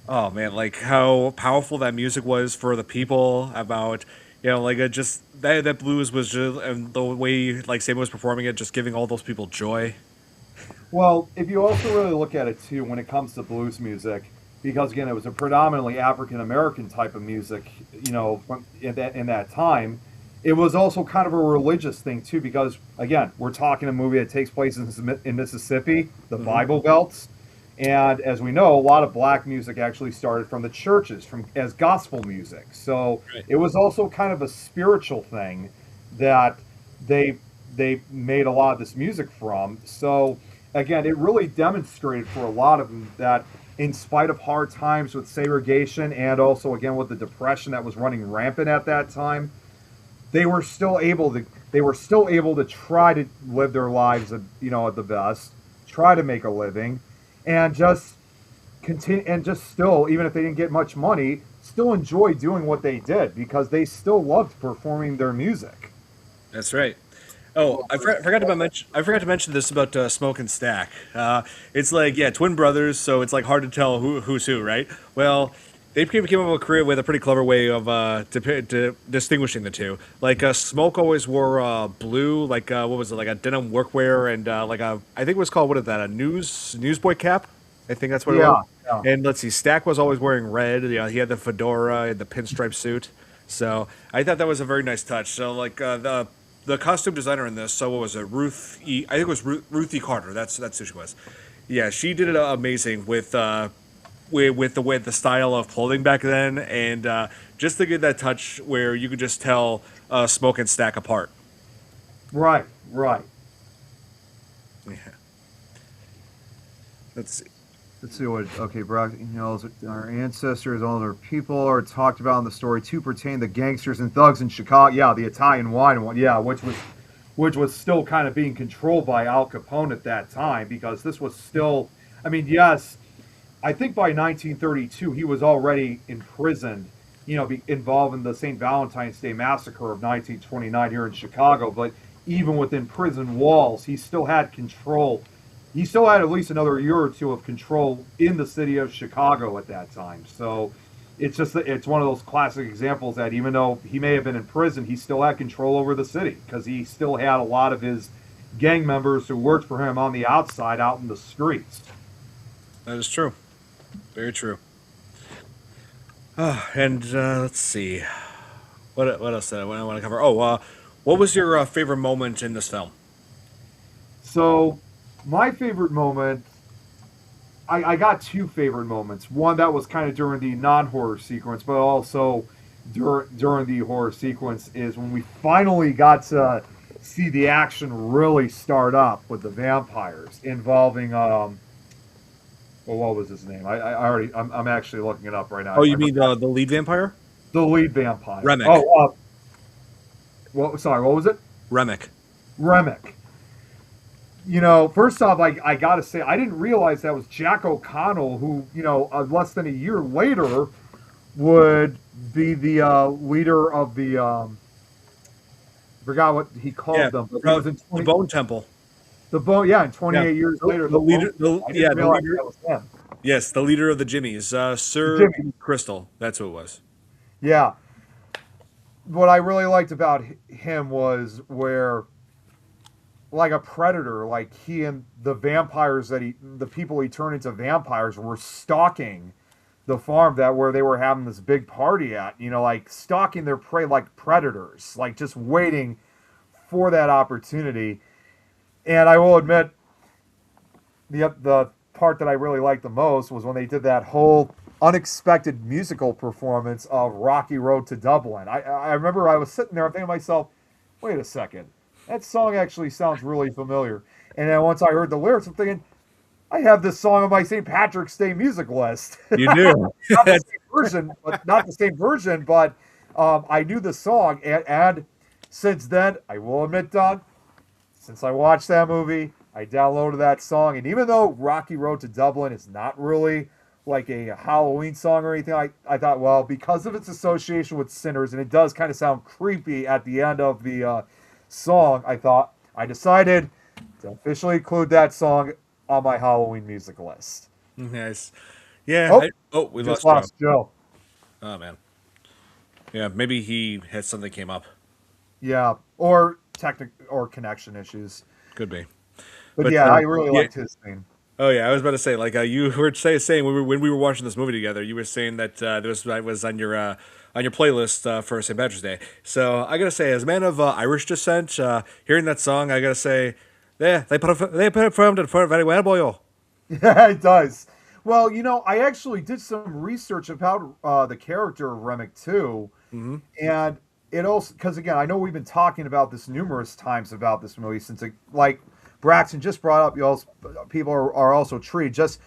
oh man, how powerful that music was for the people. About just that blues was just, and the way Sam was performing it, just giving all those people joy. well, if you also really look at it too, when it comes to blues music, because again, it was a predominantly African American type of music, in that time, it was also kind of a religious thing too, because again, we're talking a movie that takes place in Mississippi, the Hmm. Bible Belt, and as we know, a lot of black music actually started from the churches, from as gospel music. So Right. it was also kind of a spiritual thing that they they made a lot of this music from. So again, it really demonstrated for a lot of them that in spite of hard times with segregation and also again with the depression that was running rampant at that time, they were still able to try to live their lives at, at the best, try to make a living, and just continue, and just still, even if they didn't get much money, still enjoy doing what they did because they still loved performing their music. That's right. Oh, I forgot to mention this about Smoke and Stack. It's like, yeah, twin brothers, so it's like hard to tell who's who, right? Well, they came up with a career with a pretty clever way of distinguishing the two. Like Smoke always wore blue, like what was it, like a denim workwear, and like I think it was called, what is that, a newsboy cap? I think that's what it Yeah, was. yeah. And let's see, Stack was always wearing red. You know, he had the fedora and the pinstripe suit. So I thought that was a very nice touch. So like the costume designer in this, so what was it, Ruth E? I think it was Ruth E. Carter. That's who she was. Yeah, she did it amazing with the style of clothing back then, and just to get that touch where you could just tell Smoke and Stack apart. Right, right. Yeah. Let's see. Let's see what. Okay, Brock. Our ancestors, all their people are talked about in the story to pertain the gangsters and thugs in Chicago. Yeah, the Italian wine one. Yeah, which was still kind of being controlled by Al Capone at that time because this was still. I mean, yes, I think by 1932 he was already imprisoned. Involved in the St. Valentine's Day massacre of 1929 here in Chicago. But even within prison walls, he still had control. He still had at least another year or two of control in the city of Chicago at that time. So it's one of those classic examples that even though he may have been in prison, he still had control over the city because he still had a lot of his gang members who worked for him on the outside out in the streets. That is true. Very true. And let's see. What else did I want to cover? Oh, what was your favorite moment in this film? So my favorite moment, I got two favorite moments. One that was kind of during the non-horror sequence, but also during the horror sequence is when we finally got to see the action really start up with the vampires involving well, what was his name? I'm actually looking it up right now. Oh, you mean the lead vampire? The lead vampire. Remick. Oh, sorry, what was it? Remick. Remick. First off, I got to say, I didn't realize that was Jack O'Connell, who, less than a year later would be the leader of the, forgot what he called them. But it was in the Bone Temple. The Bone, yeah, and 28 years later. The leader, the leader. That was him. Yes, the leader of the Jimmies, Sir Jimmy. Crystal. That's who it was. Yeah. What I really liked about him was where, like a predator, like he and the vampires the people he turned into vampires were stalking the farm where they were having this big party at, like stalking their prey like predators, like just waiting for that opportunity. And I will admit, the part that I really liked the most was when they did that whole unexpected musical performance of Rocky Road to Dublin. I remember I was sitting there, I'm thinking to myself, wait a second. That song actually sounds really familiar. And then once I heard the lyrics, I'm thinking, I have this song on my St. Patrick's Day music list. You do. Not the same version, but I knew the song. And since then, I will admit, Don, since I watched that movie, I downloaded that song. And even though Rocky Road to Dublin is not really like a Halloween song or anything, I thought, well, because of its association with sinners, and it does kind of sound creepy at the end of the song, I decided to officially include that song on my Halloween music list. Nice. Yeah. We lost Joe. Oh man. Yeah, maybe he had something came up. Yeah, or connection issues. Could be. But yeah, I really liked his theme. Oh yeah, I was about to say, like you were saying when we were watching this movie together, you were saying that this was on your playlist for St. Patrick's Day. So I gotta say, as a man of Irish descent, hearing that song, I gotta say, yeah, they performed it very well, boyo. Yeah, it does. Well, I actually did some research about the character of Remick too, and it also, because again, I know we've been talking about this numerous times about this movie since like Braxton just brought up, people are also treated just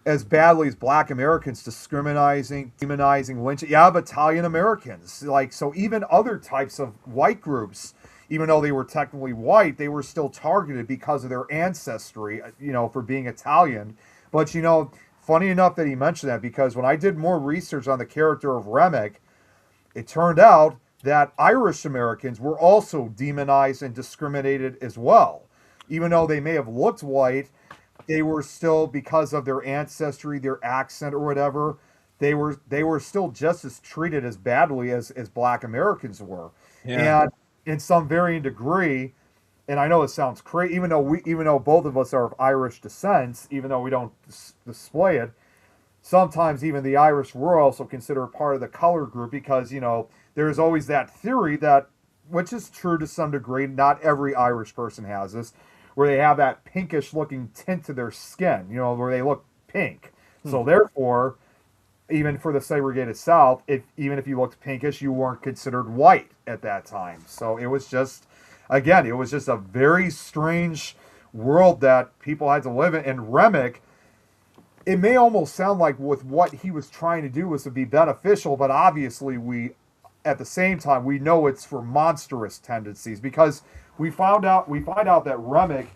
as badly as Black Americans discriminating, demonizing, lynching. You have Italian Americans, like, so even other types of white groups, even though they were technically white, they were still targeted because of their ancestry, for being Italian. But funny enough that he mentioned that, because when I did more research on the character of Remick, it turned out that Irish Americans were also demonized and discriminated as well. Even though they may have looked white, they were still, because of their ancestry, their accent or whatever, they were still just as treated as badly as Black Americans were. Yeah. And in some varying degree, and I know it sounds crazy, even though both of us are of Irish descent, even though we don't display it, sometimes even the Irish were also considered part of the color group, because there's always that theory that, which is true to some degree, not every Irish person has this, where they have that pinkish looking tint to their skin, where they look pink. So therefore, even for the segregated South, even if you looked pinkish, you weren't considered white at that time. So it was just a very strange world that people had to live in. And Remick, it may almost sound like with what he was trying to do was to be beneficial, but obviously at the same time, we know it's for monstrous tendencies, because we find out that Remick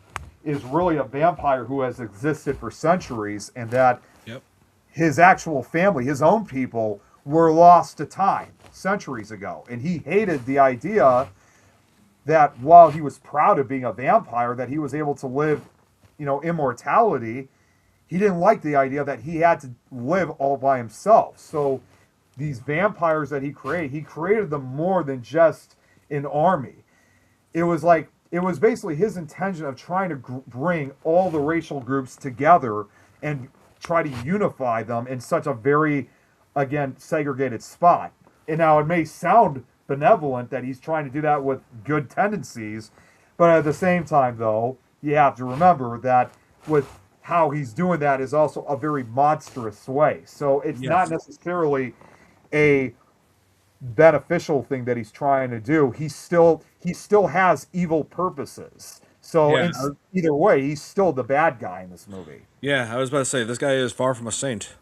is really a vampire who has existed for centuries, and that Yep. his actual family, his own people, were lost to time centuries ago. And he hated the idea that while he was proud of being a vampire, that he was able to live, immortality, he didn't like the idea that he had to live all by himself. So these vampires that he created them more than just an army. It was basically his intention of trying to bring all the racial groups together and try to unify them in such a very, again, segregated spot. And now it may sound benevolent that he's trying to do that with good tendencies, but at the same time, though, you have to remember that with how he's doing that is also a very monstrous way. So it's not necessarily a beneficial thing that he's trying to do. He still has evil purposes. So either way, he's still the bad guy in this movie. Yeah, I was about to say, this guy is far from a saint.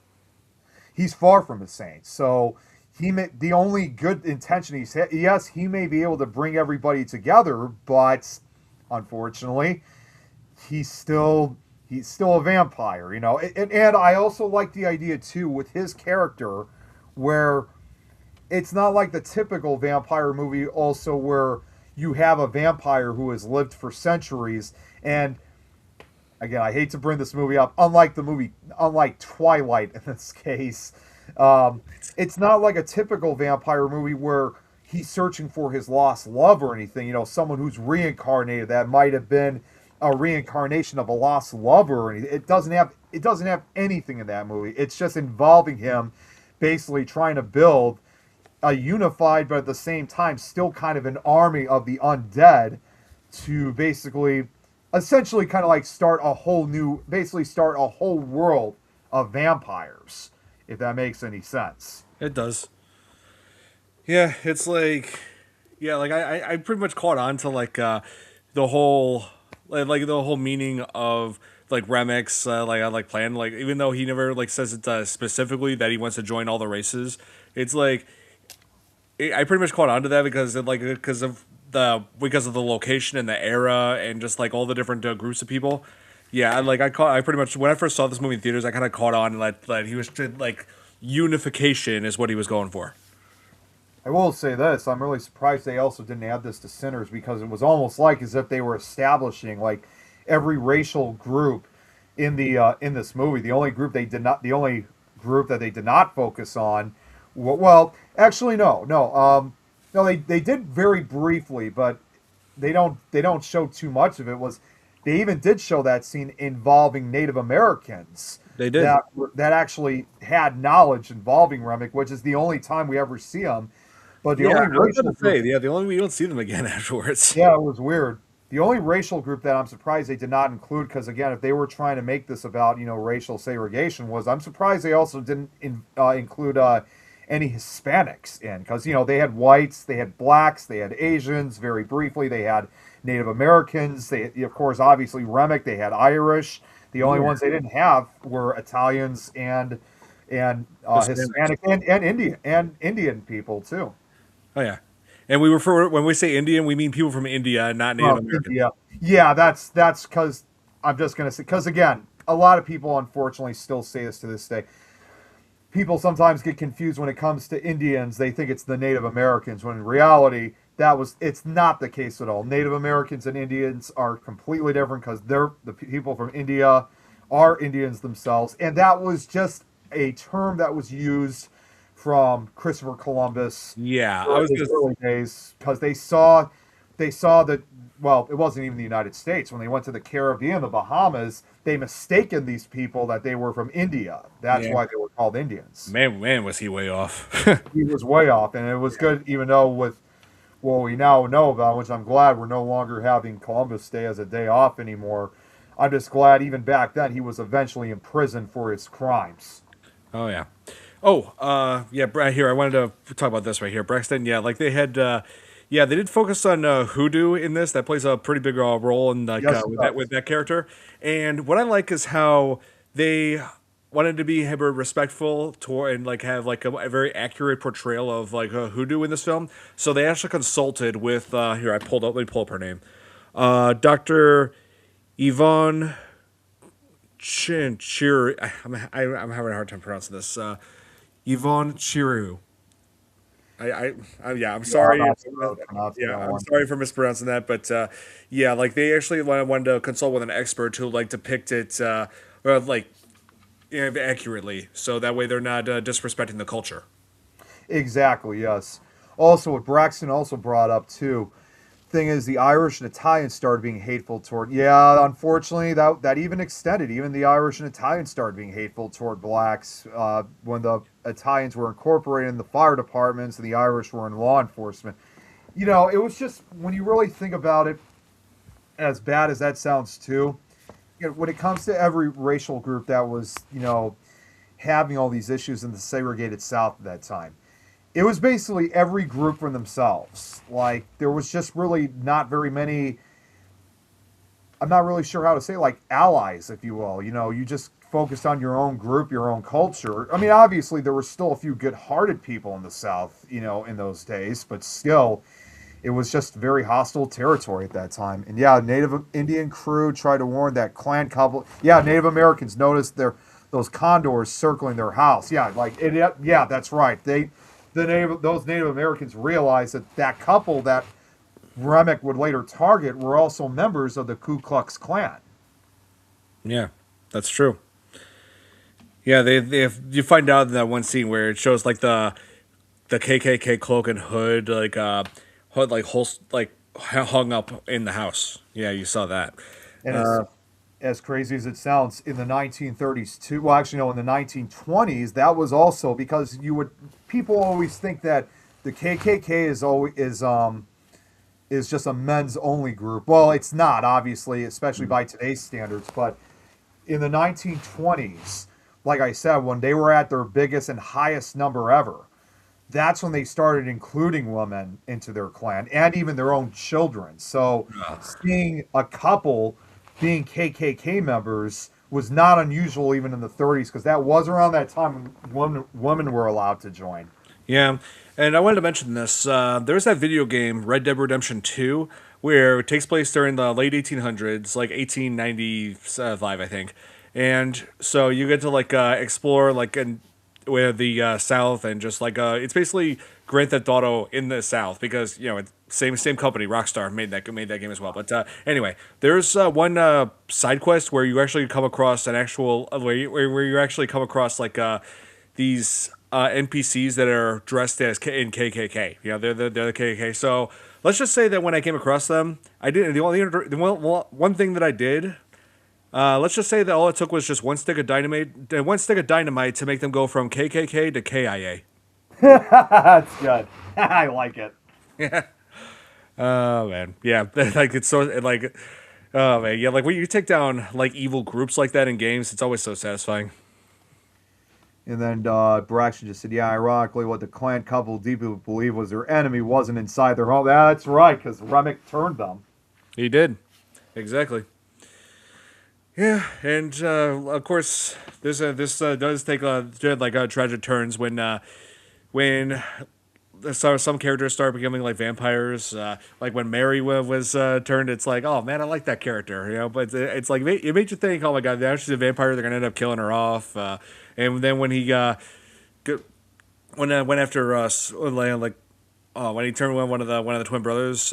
He's far from a saint. So the only good intention he's had, yes, he may be able to bring everybody together, but unfortunately, he's still a vampire, And I also like the idea too with his character, where it's not like the typical vampire movie also, where you have a vampire who has lived for centuries. And again, I hate to bring this movie up, unlike Twilight in this case, it's not like a typical vampire movie where he's searching for his lost love or anything, someone who's reincarnated that might have been a reincarnation of a lost lover or anything. It doesn't have anything in that movie. It's just involving him basically trying to build a unified, but at the same time still kind of an army of the undead, to essentially kind of like start a whole world of vampires, if that makes any sense. It does. Yeah, it's like, I pretty much caught on to the whole meaning of Remick's plan. Even though he never says it specifically that he wants to join all the races, it's I pretty much caught on to that because of the location and the era and just all the different groups of people. Yeah, I pretty much, when I first saw this movie in theaters, I kind of caught on that he was unification is what he was going for. I will say this: I'm really surprised they also didn't add this to Sinners, because it was almost as if they were establishing every racial group in this movie. The only group that they did not focus on. Well, actually, no. They did very briefly, but they don't show too much of it. They even did show that scene involving Native Americans. They did that actually had knowledge involving Remick, which is the only time we ever see him. But the only racial group, the only we don't see them again afterwards. Yeah, it was weird. The only racial group that I'm surprised they did not include, because again, if they were trying to make this about racial segregation, I'm surprised they also didn't include any Hispanics in, because they had whites, they had blacks, they had Asians. Very briefly, they had Native Americans. They, of course, obviously Remick. They had Irish. The only Yeah. ones they didn't have were Italians and Hispanics. Hispanic and Indian people too. Oh yeah, and we refer when we say Indian, we mean people from India, not Native Well, Americans. yeah, that's because I'm just gonna say because again, a lot of people unfortunately still say this to this day. People sometimes get confused when it comes to Indians. They think it's the Native Americans, when in reality, it's not the case at all. Native Americans and Indians are completely different because they're the people from India are Indians themselves, and that was just a term that was used from Christopher Columbus Yeah, I during was his just early days because they saw that, well, it wasn't even the United States. When they went to the Caribbean, the Bahamas, they mistaken these people that they were from India. That's yeah. why they were called Indians. Man, was he way off. He was way off, and it was good, even though with what we now know about, which I'm glad we're no longer having Columbus Day as a day off anymore. I'm just glad even back then he was eventually imprisoned for his crimes. Oh yeah. Oh, yeah, here I wanted to talk about this right here. Braxton, yeah, like they had yeah, they did focus on Hoodoo in this. That plays a pretty big role in like Yes, it with does. that character. And what I like is how they wanted to be respectful to and like have like a very accurate portrayal of like Hoodoo in this film. So they actually consulted with here I pulled up let me pull up her name. Dr. Yvonne Chir I'm having a hard time pronouncing this. Yvonne Chiru. Yeah, I'm Yeah, I'm sorry. not sure how to pronounce Yeah, that I'm one. sorry for mispronouncing that, but yeah, like they actually wanted to consult with an expert who like depict it, like accurately, so that way they're not disrespecting the culture. Exactly, yes. Also, what Braxton also brought up too, thing is the Irish and Italians started being hateful toward. Yeah, unfortunately, that even extended. Even the Irish and Italians started being hateful toward blacks when the Italians were incorporated in the fire departments and the Irish were in law enforcement. It was just when you really think about it, as bad as that sounds too. When it comes to every racial group that was, having all these issues in the segregated South at that time, it was basically every group for themselves. Like there was just really not very many. I'm not really sure how to say like allies, if you will. You just focused on your own group, your own culture. I mean, obviously there were still a few good-hearted people in the South, in those days, but still, it was just very hostile territory at that time. And yeah, Native Indian crew tried to warn that clan couple. Yeah, Native Americans noticed those condors circling their house. Yeah, yeah, that's right. Those Native Americans realized that couple that Remick would later target were also members of the Ku Klux Klan. Yeah, that's true. Yeah, you find out in that one scene where it shows like the KKK cloak and hood hood like hung up in the house. Yeah, you saw that. And Uh, as crazy as it sounds, in the 1930s too. Well, actually, no, in the 1920s, that was also because people always think that the KKK is just a men's only group. Well, it's not, obviously, especially by today's standards. But in the 1920s, like I said, when they were at their biggest and highest number ever, that's when they started including women into their clan and even their own children. So seeing a couple being KKK members was not unusual even in the 30s because that was around that time when women were allowed to join. Yeah, and I wanted to mention this. There's that video game, Red Dead Redemption 2, where it takes place during the late 1800s, like 1895, I think. And so you get to like explore like where the South and just like it's basically Grand Theft Auto in the South because it's same company, Rockstar made that game as well. But anyway, there's one side quest where you actually come across an actual where you actually come across like these NPCs that are dressed as in KKK. They're the KKK. So let's just say that when I came across them, I did one thing that I did. Let's just say that all it took was just one stick of dynamite to make them go from KKK to KIA. That's good. I like it. Oh man, yeah, like it's so like, oh man, yeah, like when you take down like evil groups like that in games, it's always so satisfying. And then Braxton just said, yeah, ironically, what the clan couple deeply believed was their enemy wasn't inside their home. That's right, because Remick turned them. He did, exactly. Yeah, and of course, this does take tragic turns when so some characters start becoming like vampires. Like when Mary was turned, it's like, oh man, I like that character, you know. But it's like it made you think, oh my god, now she's a vampire. They're gonna end up killing her off. And then when he went after us, when he turned one of the twin brothers.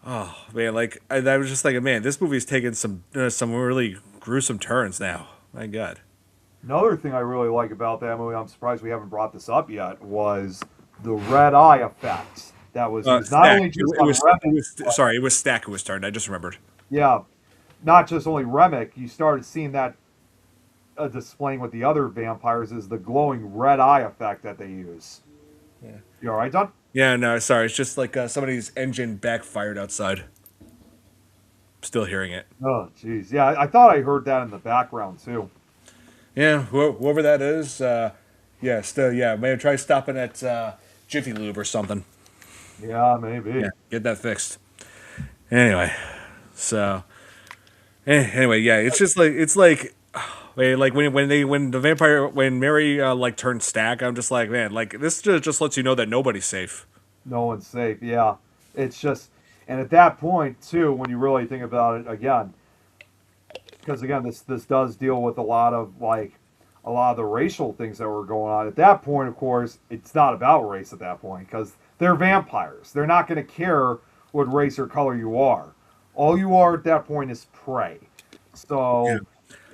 Oh man, I was just thinking, man, this movie's taking some really gruesome turns now. My God. Another thing I really like about that movie, I'm surprised we haven't brought this up yet, was the red eye effect that was used not Stack. only just It on was. It Remick, was. but Sorry, it was Stack who was turned. I just remembered. yeah, not just only Remick. You started seeing that displaying with the other vampires is the glowing red eye effect that they use. Yeah. You all right, Don? Yeah. No. Sorry. It's just like somebody's engine backfired outside. Still hearing it. Oh, jeez. Yeah, I thought I heard that in the background too. Yeah. Whoever that is. Yeah. Still. Yeah. Maybe try stopping at Jiffy Lube or something. Yeah, maybe. Yeah. Get that fixed. Anyway. So. Anyway. Yeah. It's just like. Like when the vampire when Mary turned Stack, I'm just like, man, like this just lets you know that nobody's safe. No one's safe. Yeah, it's just, and at that point too, when you really think about it again, because again, this does deal with a lot of the racial things that were going on. At that point, of course, it's not about race at that point because they're vampires. They're not going to care what race or color you are. All you are at that point is prey. So Yeah.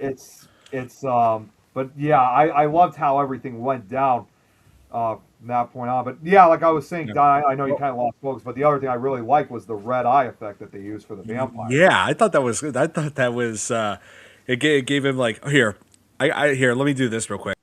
it's but yeah, I loved how everything went down from that point on. But yeah, like I was saying, Yeah. Don, I know you kind of lost focus, but the other thing I really liked was the red eye effect that they used for the vampire. Yeah, I thought that was good. I thought that was it gave him like here. I here, let me do this real quick.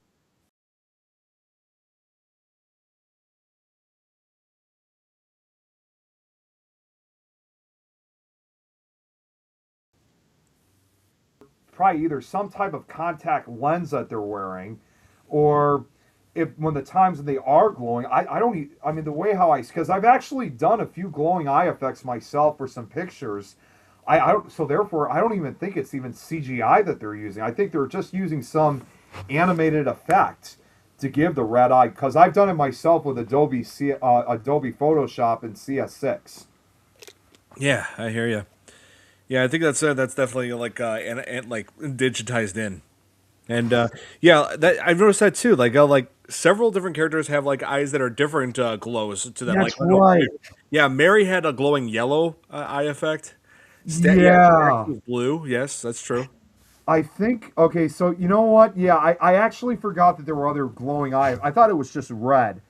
Probably either some type of contact lens that they're wearing, or if when the times when they are glowing, I don't. I mean, the way how because I've actually done a few glowing eye effects myself for some pictures. I don't, so therefore I don't even think it's even CGI that they're using. I think they're just using some animated effect to give the red eye because I've done it myself with Adobe Adobe Photoshop and CS6. Yeah, I hear you. Yeah, I think that's definitely like and like digitized in. And yeah, that I've noticed that too. Like several different characters have like eyes that are different glows to them. That's Like I know right. yeah, Mary had a glowing yellow eye effect. Yeah, Stax Yeah. was blue. Yes, that's true. I think okay, so you know what? Yeah, I actually forgot that there were other glowing eyes. I thought it was just red.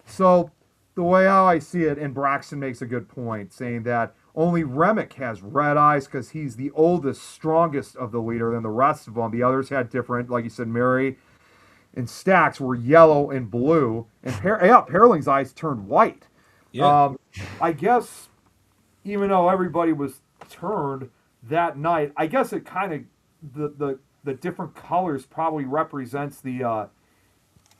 So the way how I see it, and Braxton makes a good point, saying that only Remick has red eyes because he's the oldest, strongest of the leader than the rest of them. The others had different, like you said, Mary and Stax were yellow and blue, and Perling's eyes turned white. Yeah. I guess even though everybody was turned that night, I guess it kind of the different colors probably represents the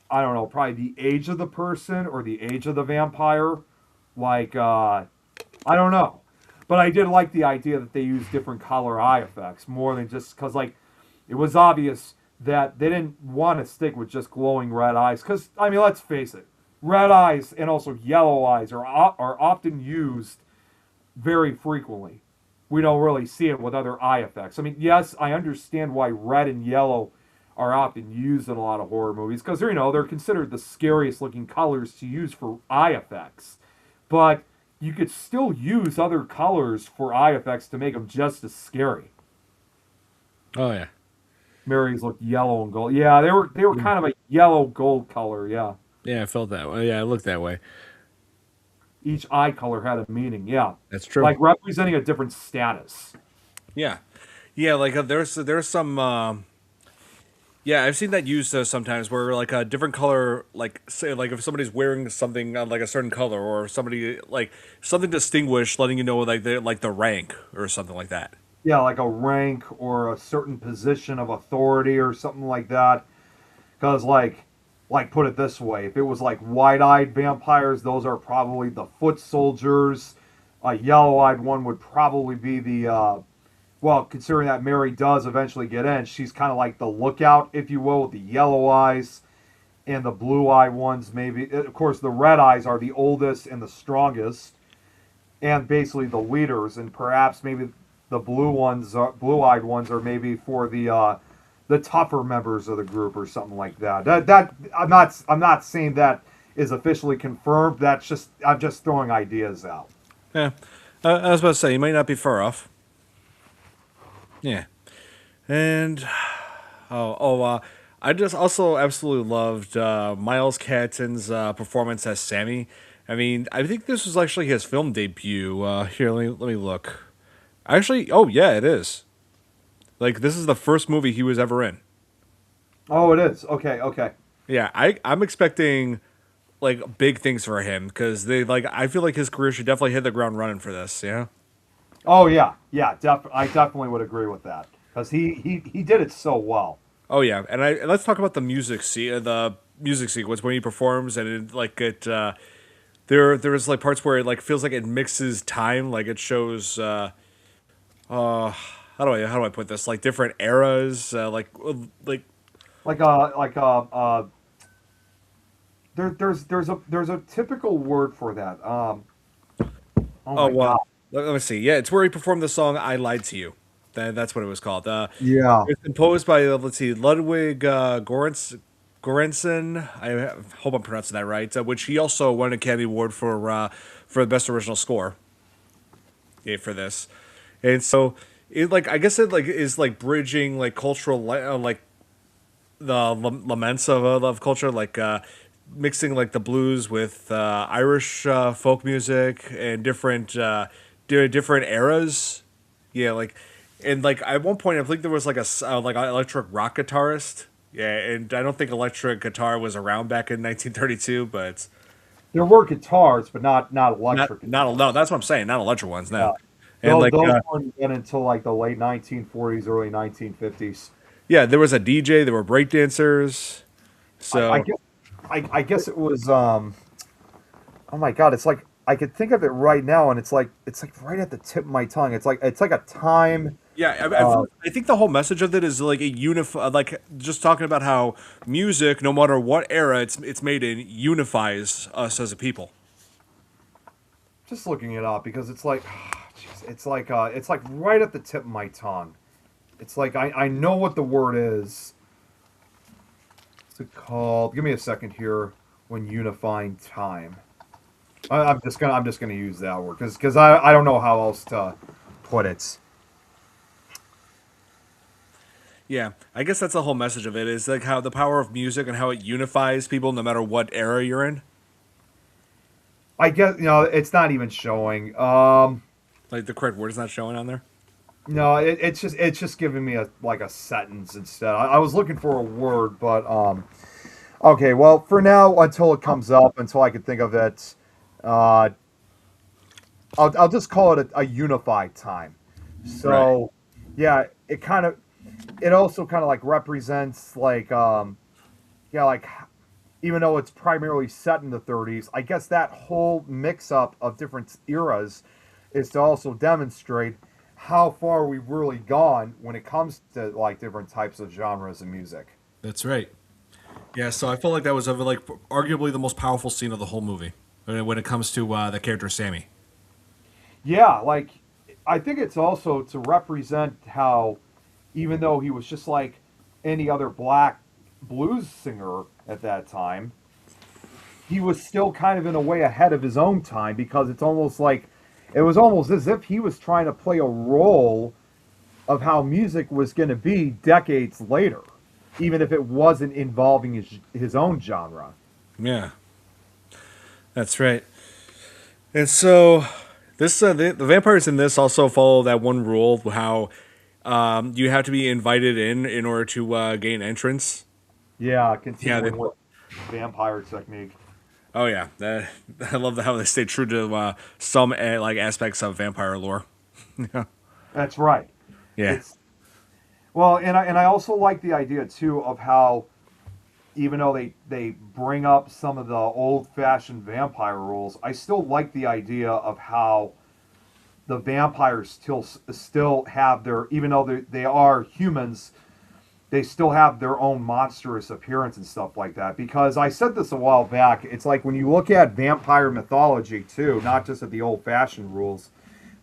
I don't know, probably the age of the person or the age of the vampire. Like I don't know, but I did like the idea that they used different color eye effects more than just because like it was obvious that they didn't want to stick with just glowing red eyes because I mean let's face it, red eyes and also yellow eyes are often used very frequently. We don't really see it with other eye effects. I mean, yes, I understand why red and yellow are often used in a lot of horror movies because they're considered the scariest looking colors to use for eye effects. But you could still use other colors for eye effects to make them just as scary. Oh yeah. Mary's looked yellow and gold. Yeah, they were kind of a yellow gold color. Yeah, Yeah, I felt that way. Yeah, it looked that way. each eye color had a meaning. Yeah, That's true. like representing a different status. Yeah. Yeah, like there's some yeah, I've seen that used sometimes where like a different color, like say like if somebody's wearing something like a certain color or somebody like something distinguished, letting you know like the rank or something like that. Yeah, like a rank or a certain position of authority or something like that. Because like put it this way, if it was like wide-eyed vampires, those are probably the foot soldiers. A yellow-eyed one would probably be the well, considering that Mary does eventually get in, she's kind of like the lookout, if you will, with the yellow eyes and the blue eye ones. Maybe, of course, the red eyes are the oldest and the strongest, and basically the leaders. And perhaps maybe the blue eyed ones, are maybe for the tougher members of the group or something like that. That I'm not saying that is officially confirmed. I'm just throwing ideas out. Yeah, I was about to say you might not be far off. Yeah, and I just also absolutely loved Miles Catton's performance as Sammy. I mean, I think this was actually his film debut. Here, let me look. Actually, oh yeah, it is. Like this is the first movie he was ever in. Oh, it is. Okay, okay. Yeah, I'm expecting like big things for him because they like I feel like his career should definitely hit the ground running for this. Yeah. Oh yeah, yeah. I definitely would agree with that because he did it so well. Oh yeah, and let's talk about the music sequence when he performs and there's like parts where it like feels like it mixes time, like it shows how do I put this, like different eras, like Like there's a typical word for that. Oh oh my god. well, let me see. Yeah, it's where he performed the song "I Lied to You." That's what it was called. Yeah. It's composed by let's see, Ludwig Göransson. I hope I'm pronouncing that right. Which he also won an Academy Award for the best original score. Yeah, for this, and so it like I guess it like is like bridging like cultural like the laments of culture, like mixing like the blues with Irish folk music and different eras. Yeah, like and like at one point I think there was like like an electric rock guitarist. Yeah, and I don't think electric guitar was around back in 1932, but There were guitars, but not electric not guitars. no. That's what I'm saying. Not electric ones, Yeah. no. And like Those weren't in until like the late 1940s, early 1950s. yeah, there was a DJ. There were breakdancers. I So guess I guess it was oh my god, it's like I could think of it right now and it's like right at the tip of my tongue. It's like a time yeah, uh I think the whole message of it is like a like just talking about how music, no matter what era it's made in, unifies us as a people. just looking it up because it's like jeez, it's like right at the tip of my tongue. It's like I know what the word is. What's it called? Give me a second here. When unifying time, I'm just gonna use that word because I don't know how else to put it. Yeah, I guess that's the whole message of it is like how the power of music and how it unifies people no matter what era you're in. I guess it's not even showing. Like the correct word is not showing on there. No, it's just giving me a like a sentence instead. I was looking for a word, but okay. Well, for now, until it comes up, until I can think of it, uh, I'll just call it a unified time. Right. So, yeah, it also kind of like represents like yeah, like even though it's primarily set in the 30s, I guess that whole mix up of different eras is to also demonstrate how far we've really gone when it comes to like different types of genres of music. That's right. Yeah, so I felt like that was like arguably the most powerful scene of the whole movie when it comes to the character Sammy. Yeah, like I think it's also to represent how even though he was just like any other black blues singer at that time, he was still kind of in a way ahead of his own time because it's almost like it was almost as if he was trying to play a role of how music was going to be decades later, even if it wasn't involving his own genre. Yeah, that's right. And so this the vampires in this also follow that one rule how you have to be invited in order to gain entrance. Yeah, Yeah. continuing with vampire technique. Oh yeah, I love how they stay true to some like aspects of vampire lore. Yeah. That's right. Yeah. It's well, and I also like the idea too of how even though they bring up some of the old fashioned vampire rules, I still like the idea of how the vampires still have their, even though they are humans, they still have their own monstrous appearance and stuff like that. Because I said this a while back, it's like when you look at vampire mythology too, not just at the old-fashioned rules,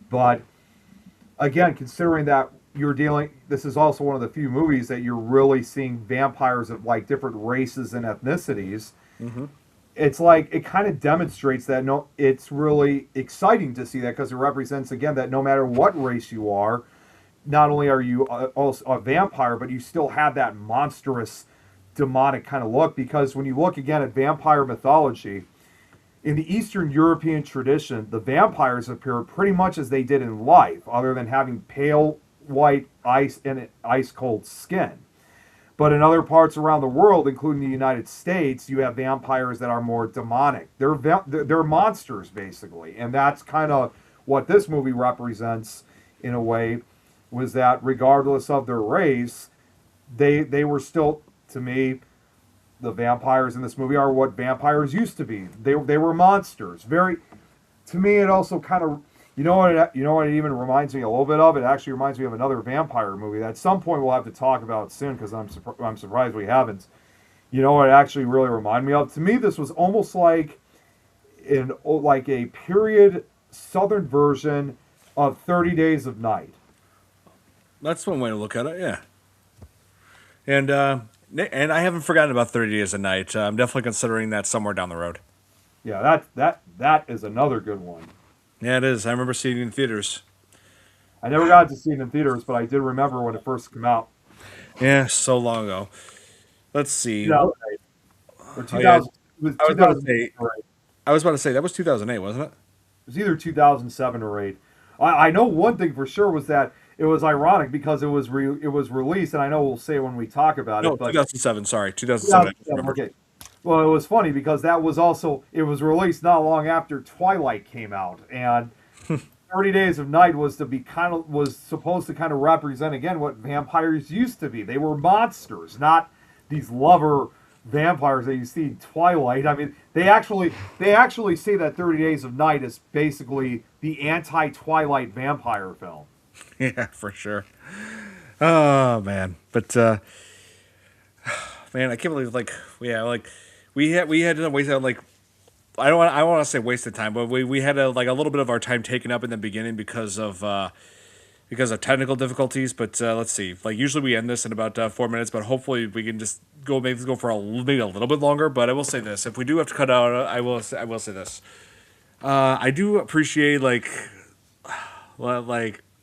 but again, considering that this is also one of the few movies that you're really seeing vampires of like different races and ethnicities. Mm-hmm. It's like it kind of demonstrates that it's really exciting to see that, because it represents again that no matter what race you are, not only are you also a vampire, but you still have that monstrous, demonic kind of look. Because when you look again at vampire mythology, in the Eastern European tradition, the vampires appear pretty much as they did in life, other than having pale white ice and ice cold skin. But in other parts around the world, including the United States, you have vampires that are more demonic. They're monsters, basically. And that's kind of what this movie represents, in a way, was that regardless of their race, they were still, to me, the vampires in this movie are what vampires used to be. They were monsters. To me, it also kind of, you know what it even reminds me a little bit of? It actually reminds me of another vampire movie that at some point we'll have to talk about soon, because I'm surprised we haven't. You know what it actually really reminded me of? To me, this was almost like a period Southern version of 30 Days of Night. That's one way to look at it, yeah. And I haven't forgotten about 30 Days a Night. I'm definitely considering that somewhere down the road. Yeah, that is another good one. Yeah, it is. I remember seeing it in theaters. I never got to see it in theaters, but I did remember when it first came out. Yeah, so long ago. Let's see. 2008. Or Oh, yeah. 2000, it was I was about to 2008. I was about to say that was 2008, wasn't it? It was either 2007 or 8. I know one thing for sure was that it was ironic because it was released, and I know we'll say when we talk about No, it, but 2007. Sorry, 2007. 2007, okay. Well, it was funny because it was released not long after Twilight came out, and 30 Days of Night was supposed to kind of represent again what vampires used to be. They were monsters, not these lover vampires that you see in Twilight. I mean, they actually say that 30 Days of Night is basically the anti-Twilight vampire film. Yeah, for sure. Oh man, but man, I can't believe we had to waste I don't want to say wasted time, but we had a little bit of our time taken up in the beginning because of technical difficulties. But let's see. Like usually we end this in about 4 minutes, but hopefully we can just go for maybe a little bit longer. But I will say this: if we do have to cut out, I will say this. I do appreciate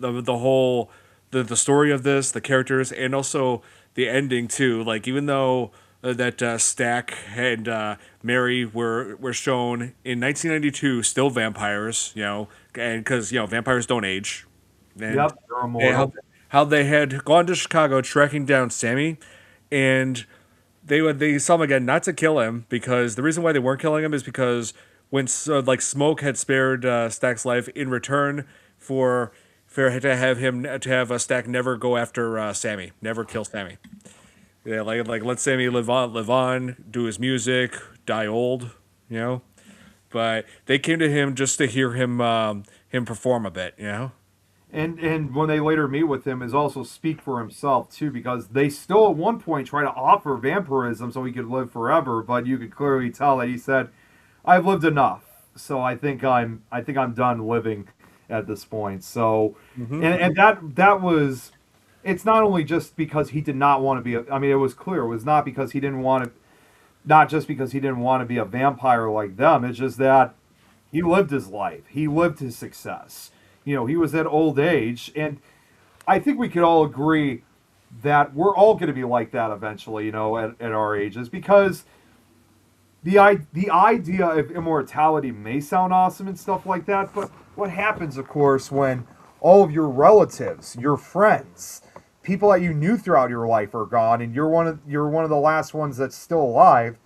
the whole the story of this, the characters, and also the ending too. Like even though that Stack and Mary were shown in 1992, still vampires, and because vampires don't age. And Yep, they're immortal. how they had gone to Chicago tracking down Sammy, and they saw him again, not to kill him, because the reason why they weren't killing him is because when Smoke had spared Stack's life in return for to have Stack never go after Sammy, never kill Sammy. Yeah, let Sammy live on, do his music, die old, But they came to him just to hear him perform a bit, And when they later meet with him, is also speak for himself too, because they still at one point try to offer vampirism so he could live forever, but you could clearly tell that he said, "I've lived enough, so I think I'm done living at this point." So, and that was, it's not only just because he did not want to be. It was clear it was not because he didn't want to, not just because he didn't want to be a vampire like them. It's just that he lived his life, he lived his success. He was at old age, and I think we could all agree that we're all going to be like that eventually, at our ages, because the idea of immortality may sound awesome and stuff like that, but what happens, of course, when all of your relatives, your friends, people that you knew throughout your life are gone, and you're one of the last ones that's still alive,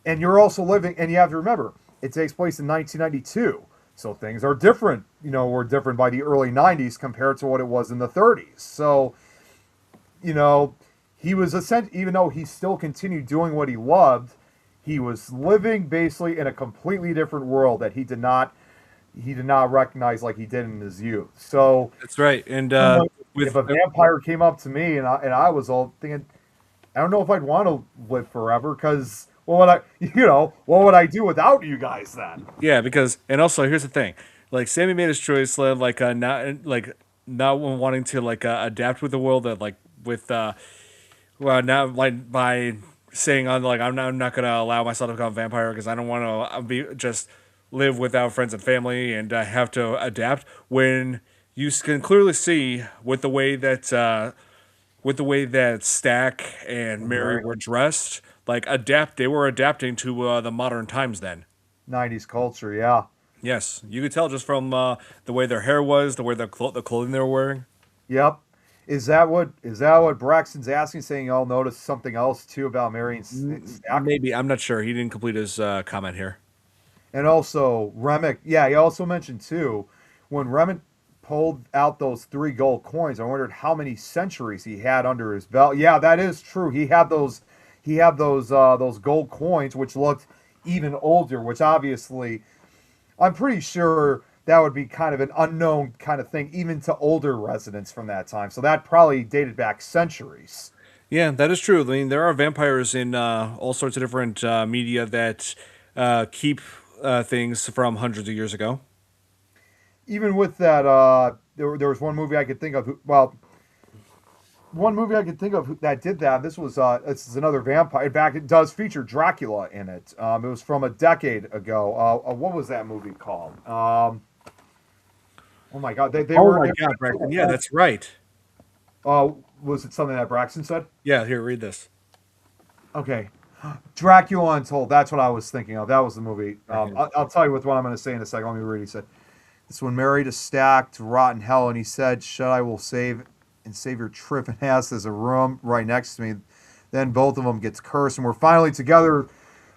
and you're also living, and you have to remember, it takes place in 1992. So things are different, were different by the early 90s compared to what it was in the 30s. So, he was even though he still continued doing what he loved, he was living basically in a completely different world that he did not he did not recognize like he did in his youth. So That's right. And if with a vampire came up to me and I was all thinking, I don't know if I'd want to live forever because what would I, what would I do without you guys then? yeah, because and also here's the thing, like Sammy made his choice, not wanting to adapt with the world, that like with well now like by saying on like I'm not gonna allow myself to become a vampire because I don't want to be just live without friends and family and have to adapt when can clearly see with the way that Stack and Mary were dressed, they were adapting to the modern times then. 90s culture, yeah. Yes, you could tell just from the way their hair was, the way the clothing they were wearing. Yep. Is that what Braxton's asking? Saying y'all noticed something else too about Mary and Stack? Maybe I'm not sure. He didn't complete his comment here. And also Remick, yeah, he also mentioned too, when Remick pulled out those 3 gold coins, I wondered how many centuries he had under his belt. Yeah, that is true. He had those gold coins which looked even older, which obviously I'm pretty sure that would be kind of an unknown kind of thing, even to older residents from that time. So that probably dated back centuries. Yeah, that is true. I mean, there are vampires in all sorts of different media that keep things from hundreds of years ago. Even with that, there was one movie I could think of. One movie I could think of that did that. This is another vampire. In fact, it does feature Dracula in it. It was from a decade ago. What was that movie called? Oh my God, they Oh were. my God, Braxton. Yeah, that's right. Was it something that Braxton said? Yeah, here, read this. Okay, Dracula Untold. That's what I was thinking of. That was the movie. I'll tell you what I'm going to say in a second. Let me read. He said, "This one married a stacked rotten hell, and he said, 'Shut I will save your trip and ass.' There's a room right next to me. Then both of them gets cursed, and we're finally together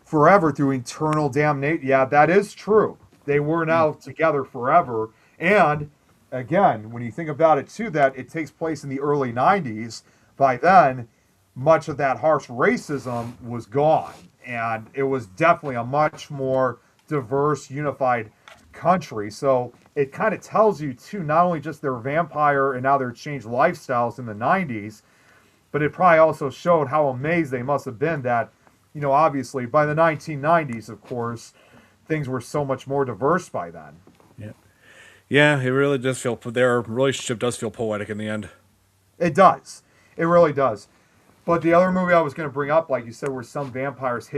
forever through eternal damnation." Yeah, that is true. They were now together forever. And again, when you think about it too, that it takes place in the early 90s. By then, much of that harsh racism was gone. And it was definitely a much more diverse, unified country. So it kind of tells you too, not only just their vampire and now their changed lifestyles in the 90s, but it probably also showed how amazed they must have been that, obviously by the 1990s, of course, things were so much more diverse by then. Yeah, yeah, it really does feel their relationship does feel poetic in the end. It does. It really does. But the other movie I was going to bring up, like you said, where some vampires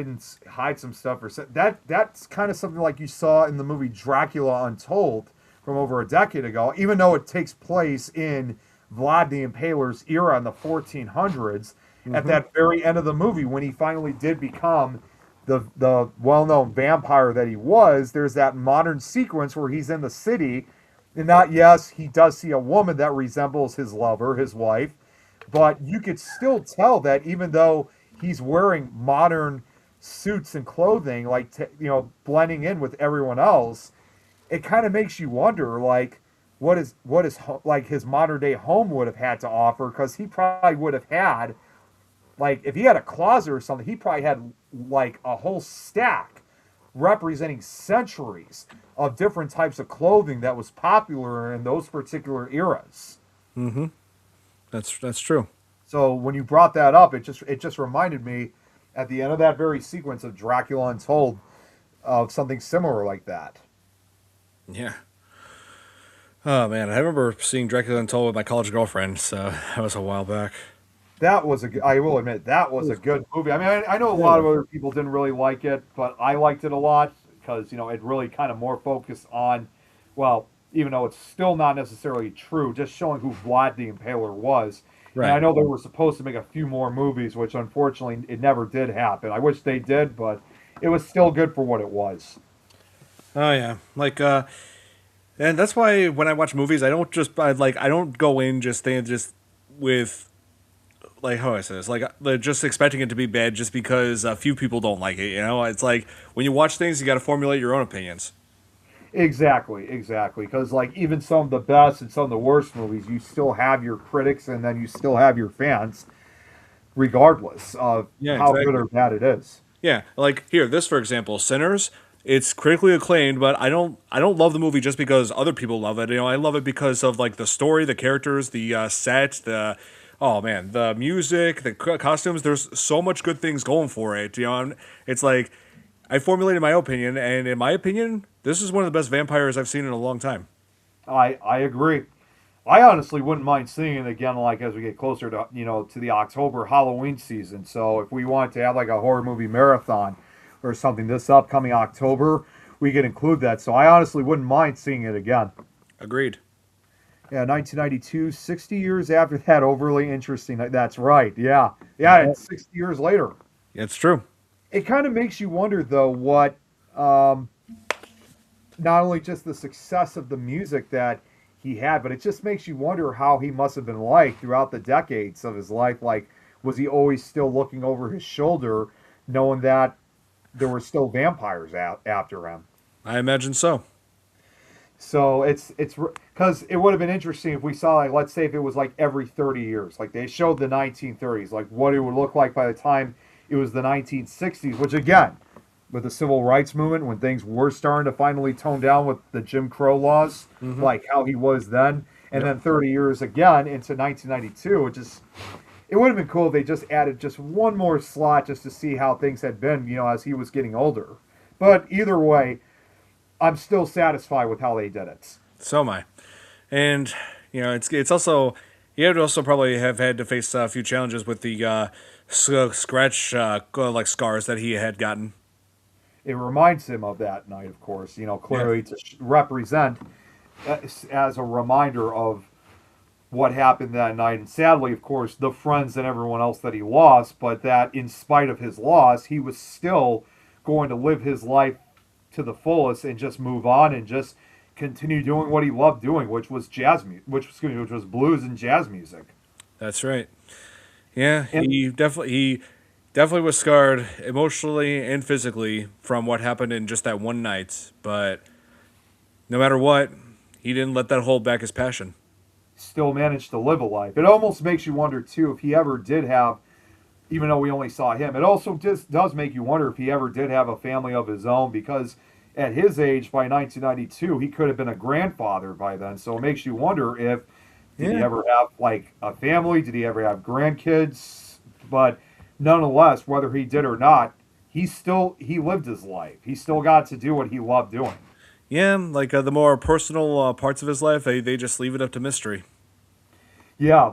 hide some stuff, or that's kind of something like you saw in the movie Dracula Untold from over a decade ago. Even though it takes place in Vlad the Impaler's era in the 1400s, at that very end of the movie, when he finally did become the well-known vampire that he was, there's that modern sequence where he's in the city, and not yes, he does see a woman that resembles his lover, his wife. But you could still tell that even though he's wearing modern suits and clothing, like blending in with everyone else, it kind of makes you wonder, like, what is like his modern day home would have had to offer, because he probably would have had, like, if he had a closet or something, he probably had like a whole stack representing centuries of different types of clothing that was popular in those particular eras. Mm-hmm. That's true. So when you brought that up, it just reminded me at the end of that very sequence of Dracula Untold of something similar like that. Yeah. Oh man, I remember seeing Dracula Untold with my college girlfriend. So that was a while back. I will admit, that was a good movie. I mean, I know a lot of other people didn't really like it, but I liked it a lot because, it really kind of more focused on, well, even though it's still not necessarily true, just showing who Vlad the Impaler was. Right. And I know they were supposed to make a few more movies, which unfortunately it never did happen. I wish they did, but it was still good for what it was. Oh yeah, and that's why when I watch movies, I don't go in just with like how I say this, just expecting it to be bad just because a few people don't like it. It's like when you watch things, you got to formulate your own opinions. Exactly. Because like even some of the best and some of the worst movies, you still have your critics and then you still have your fans, regardless of Yeah, how exactly. good or bad it is. Yeah, like here, this for example, Sinners. it's critically acclaimed, but I don't love the movie just because other people love it. I love it because of like the story, the characters, the set, the oh man, the music, the costumes. There's so much good things going for it. And it's like I formulated my opinion, and in my opinion, this is one of the best vampires I've seen in a long time. I agree. I honestly wouldn't mind seeing it again, like as we get closer to to the October Halloween season. So if we want to have like a horror movie marathon or something this upcoming October, we could include that. So I honestly wouldn't mind seeing it again. Agreed. Yeah, 1992, 60 years after that, overly interesting. That's right. Yeah, yeah, it's 60 years later. It's true. It kind of makes you wonder, though, what not only just the success of the music that he had, but it just makes you wonder how he must have been like throughout the decades of his life. Like, was he always still looking over his shoulder, knowing that there were still vampires out after him? I imagine so. So it's because it would have been interesting if we saw, like, let's say if it was like every 30 years, like they showed the 1930s, like what it would look like by the time it was the 1960s, which again, with the civil rights movement, when things were starting to finally tone down with the Jim Crow laws, like how he was then, and then 30 years again into 1992, it would have been cool if they just added just one more slot just to see how things had been, as he was getting older. But either way, I'm still satisfied with how they did it. So am I. And it's also he would also probably have had to face a few challenges with the scratch like scars that he had gotten. It reminds him of that night, of course, clearly to represent as a reminder of what happened that night. And sadly, of course, the friends and everyone else that he lost, but that in spite of his loss, he was still going to live his life to the fullest and just move on and just continue doing what he loved doing, which was which was blues and jazz music. That's right. Yeah, And he definitely was scarred emotionally and physically from what happened in just that one night. But no matter what, he didn't let that hold back his passion. still managed to live a life. It almost makes you wonder too if he ever did have, even though we only saw him, it also just does make you wonder if he ever did have a family of his own, because at his age, by 1992, he could have been a grandfather by then. So it makes you wonder if did he ever have like a family? Did he ever have grandkids? But nonetheless, whether he did or not, he lived his life. He still got to do what he loved doing. Yeah, like the more personal parts of his life, they just leave it up to mystery. Yeah,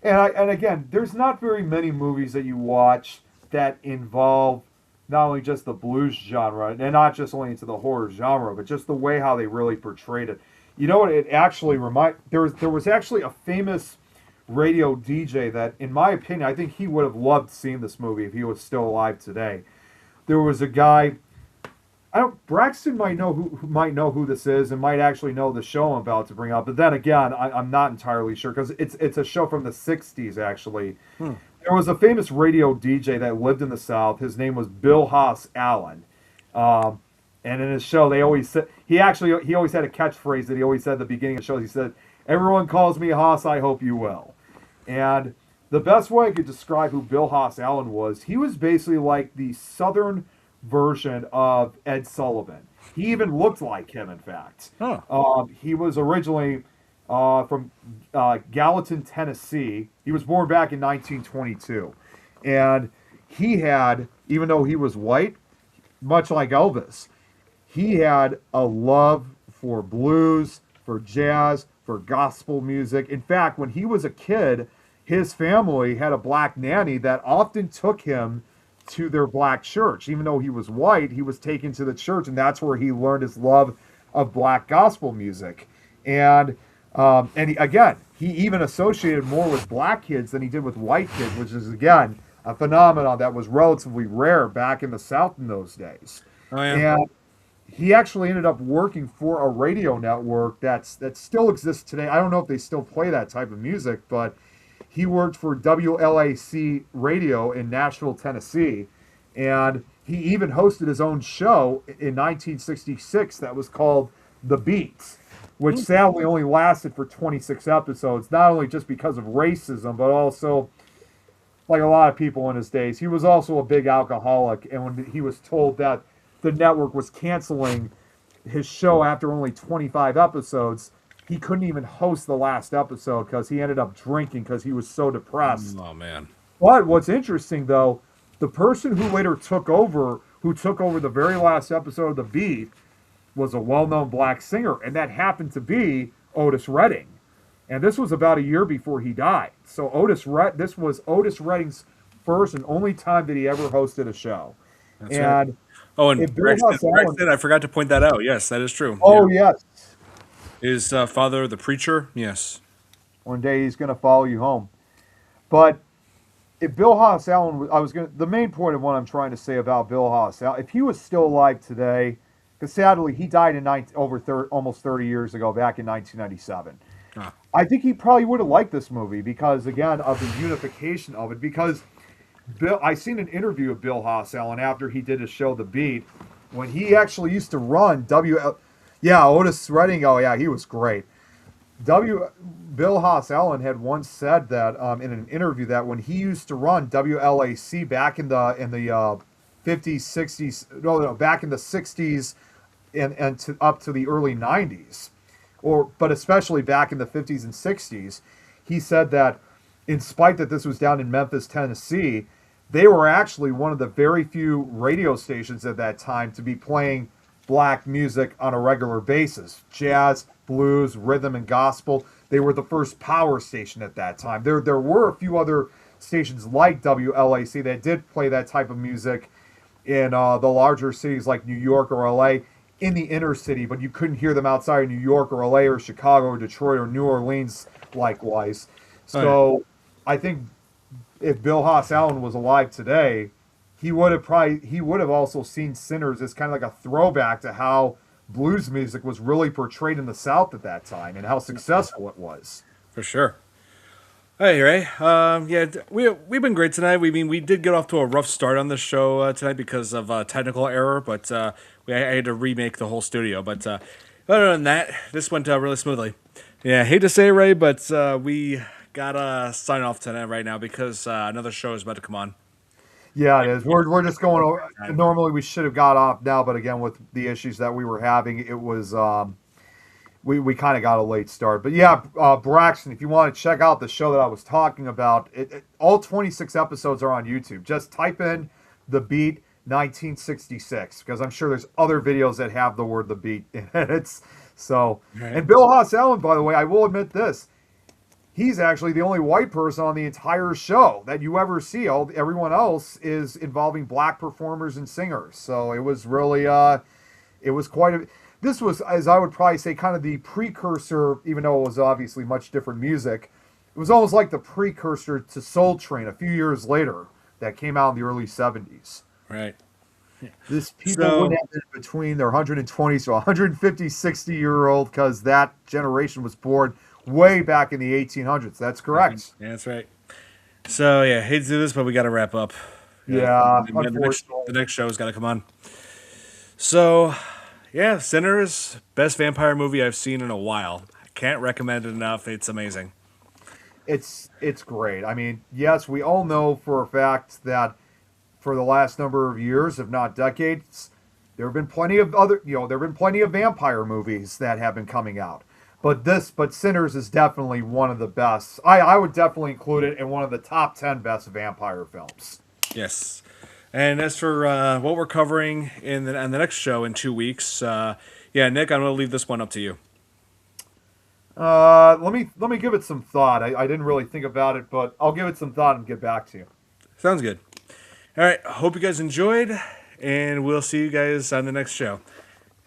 and again, there's not very many movies that you watch that involve not only just the blues genre and not just only into the horror genre, but just the way how they really portrayed it. You know what? It actually there was actually a famous radio DJ that, in my opinion, I think he would have loved seeing this movie if he was still alive today. There was a guy. Braxton might know who this is and might actually know the show I'm about to bring up. But then again, I'm not entirely sure because it's a show from the '60s actually. There was a famous radio DJ that lived in the South. His name was Bill Haas Allen. And in his show, they always said he always had a catchphrase that he always said at the beginning of the show. He said, "Everyone calls me Haas. I hope you will." And the best way I could describe who Bill Haas Allen was, he was basically like the Southern version of Ed Sullivan. He even looked like him, in fact. Huh. He was originally from Gallatin, Tennessee. He was born back in 1922. And he had, even though he was white, much like Elvis, he had a love for blues, for jazz, for gospel music. In fact, when he was a kid, his family had a black nanny that often took him to their black church. Even though he was white, he was taken to the church, and that's where he learned his love of black gospel music. And again, he even associated more with black kids than he did with white kids, which is, again, a phenomenon that was relatively rare back in the South in those days. Oh yeah. And he actually ended up working for a radio network that still exists today. I don't know if they still play that type of music, but he worked for WLAC Radio in Nashville, Tennessee, and he even hosted his own show in 1966 that was called The Beats, which sadly only lasted for 26 episodes, not only just because of racism, but also, like a lot of people in his days, he was also a big alcoholic, and when he was told that the network was canceling his show after only 25 episodes, he couldn't even host the last episode because he ended up drinking because he was so depressed. Oh man. But what's interesting though, the person who later who took over the very last episode of The Beat, was a well-known black singer, and that happened to be Otis Redding. And this was about a year before he died. So this was Otis Redding's first and only time that he ever hosted a show. That's right. And Oh, and if Bill Braxton, I forgot to point that out. Yes, that is true. oh yes, His father, the preacher. Yes. one day he's going to follow you home. But if Bill Haas Allen, the main point of what I'm trying to say about Bill Haas Allen, if he was still alive today, because sadly he died in almost 30 years ago, back in 1997. Ah. I think he probably would have liked this movie because, again, of the unification of it. Because I seen an interview of Bill Haas Allen after he did his show The Beat, when he actually used to run Otis Redding. Oh yeah, he was great. Bill Haas Allen had once said that in an interview that when he used to run WLAC back in the 50s, 60s, back in the 60s and up to the early 90s, but especially back in the 50s and 60s, he said that in spite that this was down in Memphis, Tennessee, they were actually one of the very few radio stations at that time to be playing black music on a regular basis. Jazz, blues, rhythm, and gospel. They were the first power station at that time. There were a few other stations like WLAC that did play that type of music in the larger cities like New York or LA, in the inner city, but you couldn't hear them outside of New York or LA or Chicago or Detroit or New Orleans likewise. So I think if Bill Haas Allen was alive today, he would have also seen Sinners as kind of like a throwback to how blues music was really portrayed in the South at that time and how successful it was. For sure. Hey Ray, we've been great tonight. We did get off to a rough start on the show tonight because of technical error, but I had to remake the whole studio. But other than that, this went really smoothly. Yeah, hate to say it, Ray, but we gotta sign off tonight right now because another show is about to come on. Yeah, it is. We're just going over. Normally we should have got off now, but again with the issues that we were having, it was we kind of got a late start. But yeah, Braxton, if you want to check out the show that I was talking about, all 26 episodes are on YouTube. Just type in The Beat 1966 because I'm sure there's other videos that have the word The Beat in it. So, right. And Bill Haas Allen, by the way, I will admit this. He's actually the only white person on the entire show that you ever see. Everyone else is involving black performers and singers. So it was really, it was quite a... This was, as I would probably say, kind of the precursor, even though it was obviously much different music. It was almost like the precursor to Soul Train a few years later that came out in the early 70s. Right. This people would have been between their 120 to 150, 60-year-old because that generation was born way back in the 1800s. That's correct. Yeah, that's right. So, yeah, hate to do this, but we got to wrap up. Yeah, the next show's got to come on. So... yeah, Sinners, best vampire movie I've seen in a while. I can't recommend it enough. It's amazing. It's great. I mean, yes, we all know for a fact that for the last number of years, if not decades, there have been plenty of vampire movies that have been coming out. But Sinners is definitely one of the best. I would definitely include it in one of the top 10 best vampire films. Yes. And as for what we're covering on the next show in 2 weeks, Nick, I'm going to leave this one up to you. Let me give it some thought. I didn't really think about it, but I'll give it some thought and get back to you. Sounds good. All right. Hope you guys enjoyed, and we'll see you guys on the next show.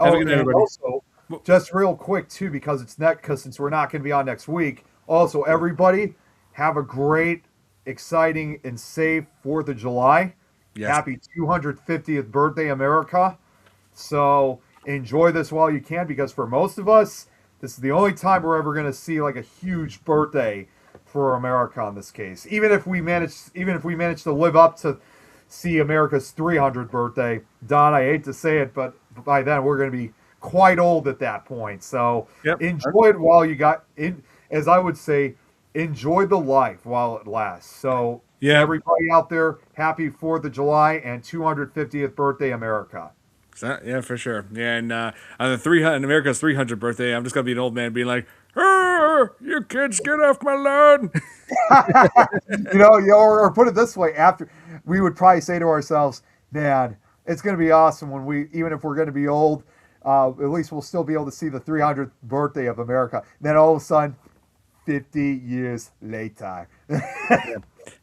Have a good night, everybody. Also, just real quick too, because since we're not going to be on next week. Also, everybody have a great, exciting, and safe 4th of July. Yes. Happy 250th birthday, America. So enjoy this while you can, because for most of us, this is the only time we're ever going to see like a huge birthday for America in this case. Even if we manage to live up to see America's 300th birthday, Don, I hate to say it, but by then we're going to be quite old at that point. So enjoy it while you got in. As I would say, enjoy the life while it lasts. So. Yeah, everybody out there, happy 4th of July and 250th birthday, America. Yeah, for sure. Yeah, and on the 300 America's 300th birthday, I'm just gonna be an old man being like, "You kids, get off my lawn!" Or put it this way: after we would probably say to ourselves, "Man, it's going to be awesome when even if we're going to be old, at least we'll still be able to see the 300th birthday of America." Then all of a sudden, 50 years later,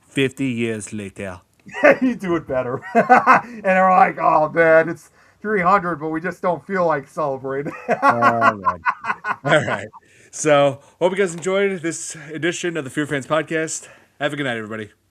50 years later. you do it better, and they're like, "Oh man, it's 300, but we just don't feel like celebrating." All right. All right. So, hope you guys enjoyed this edition of the FearFans podcast. Have a good night, everybody.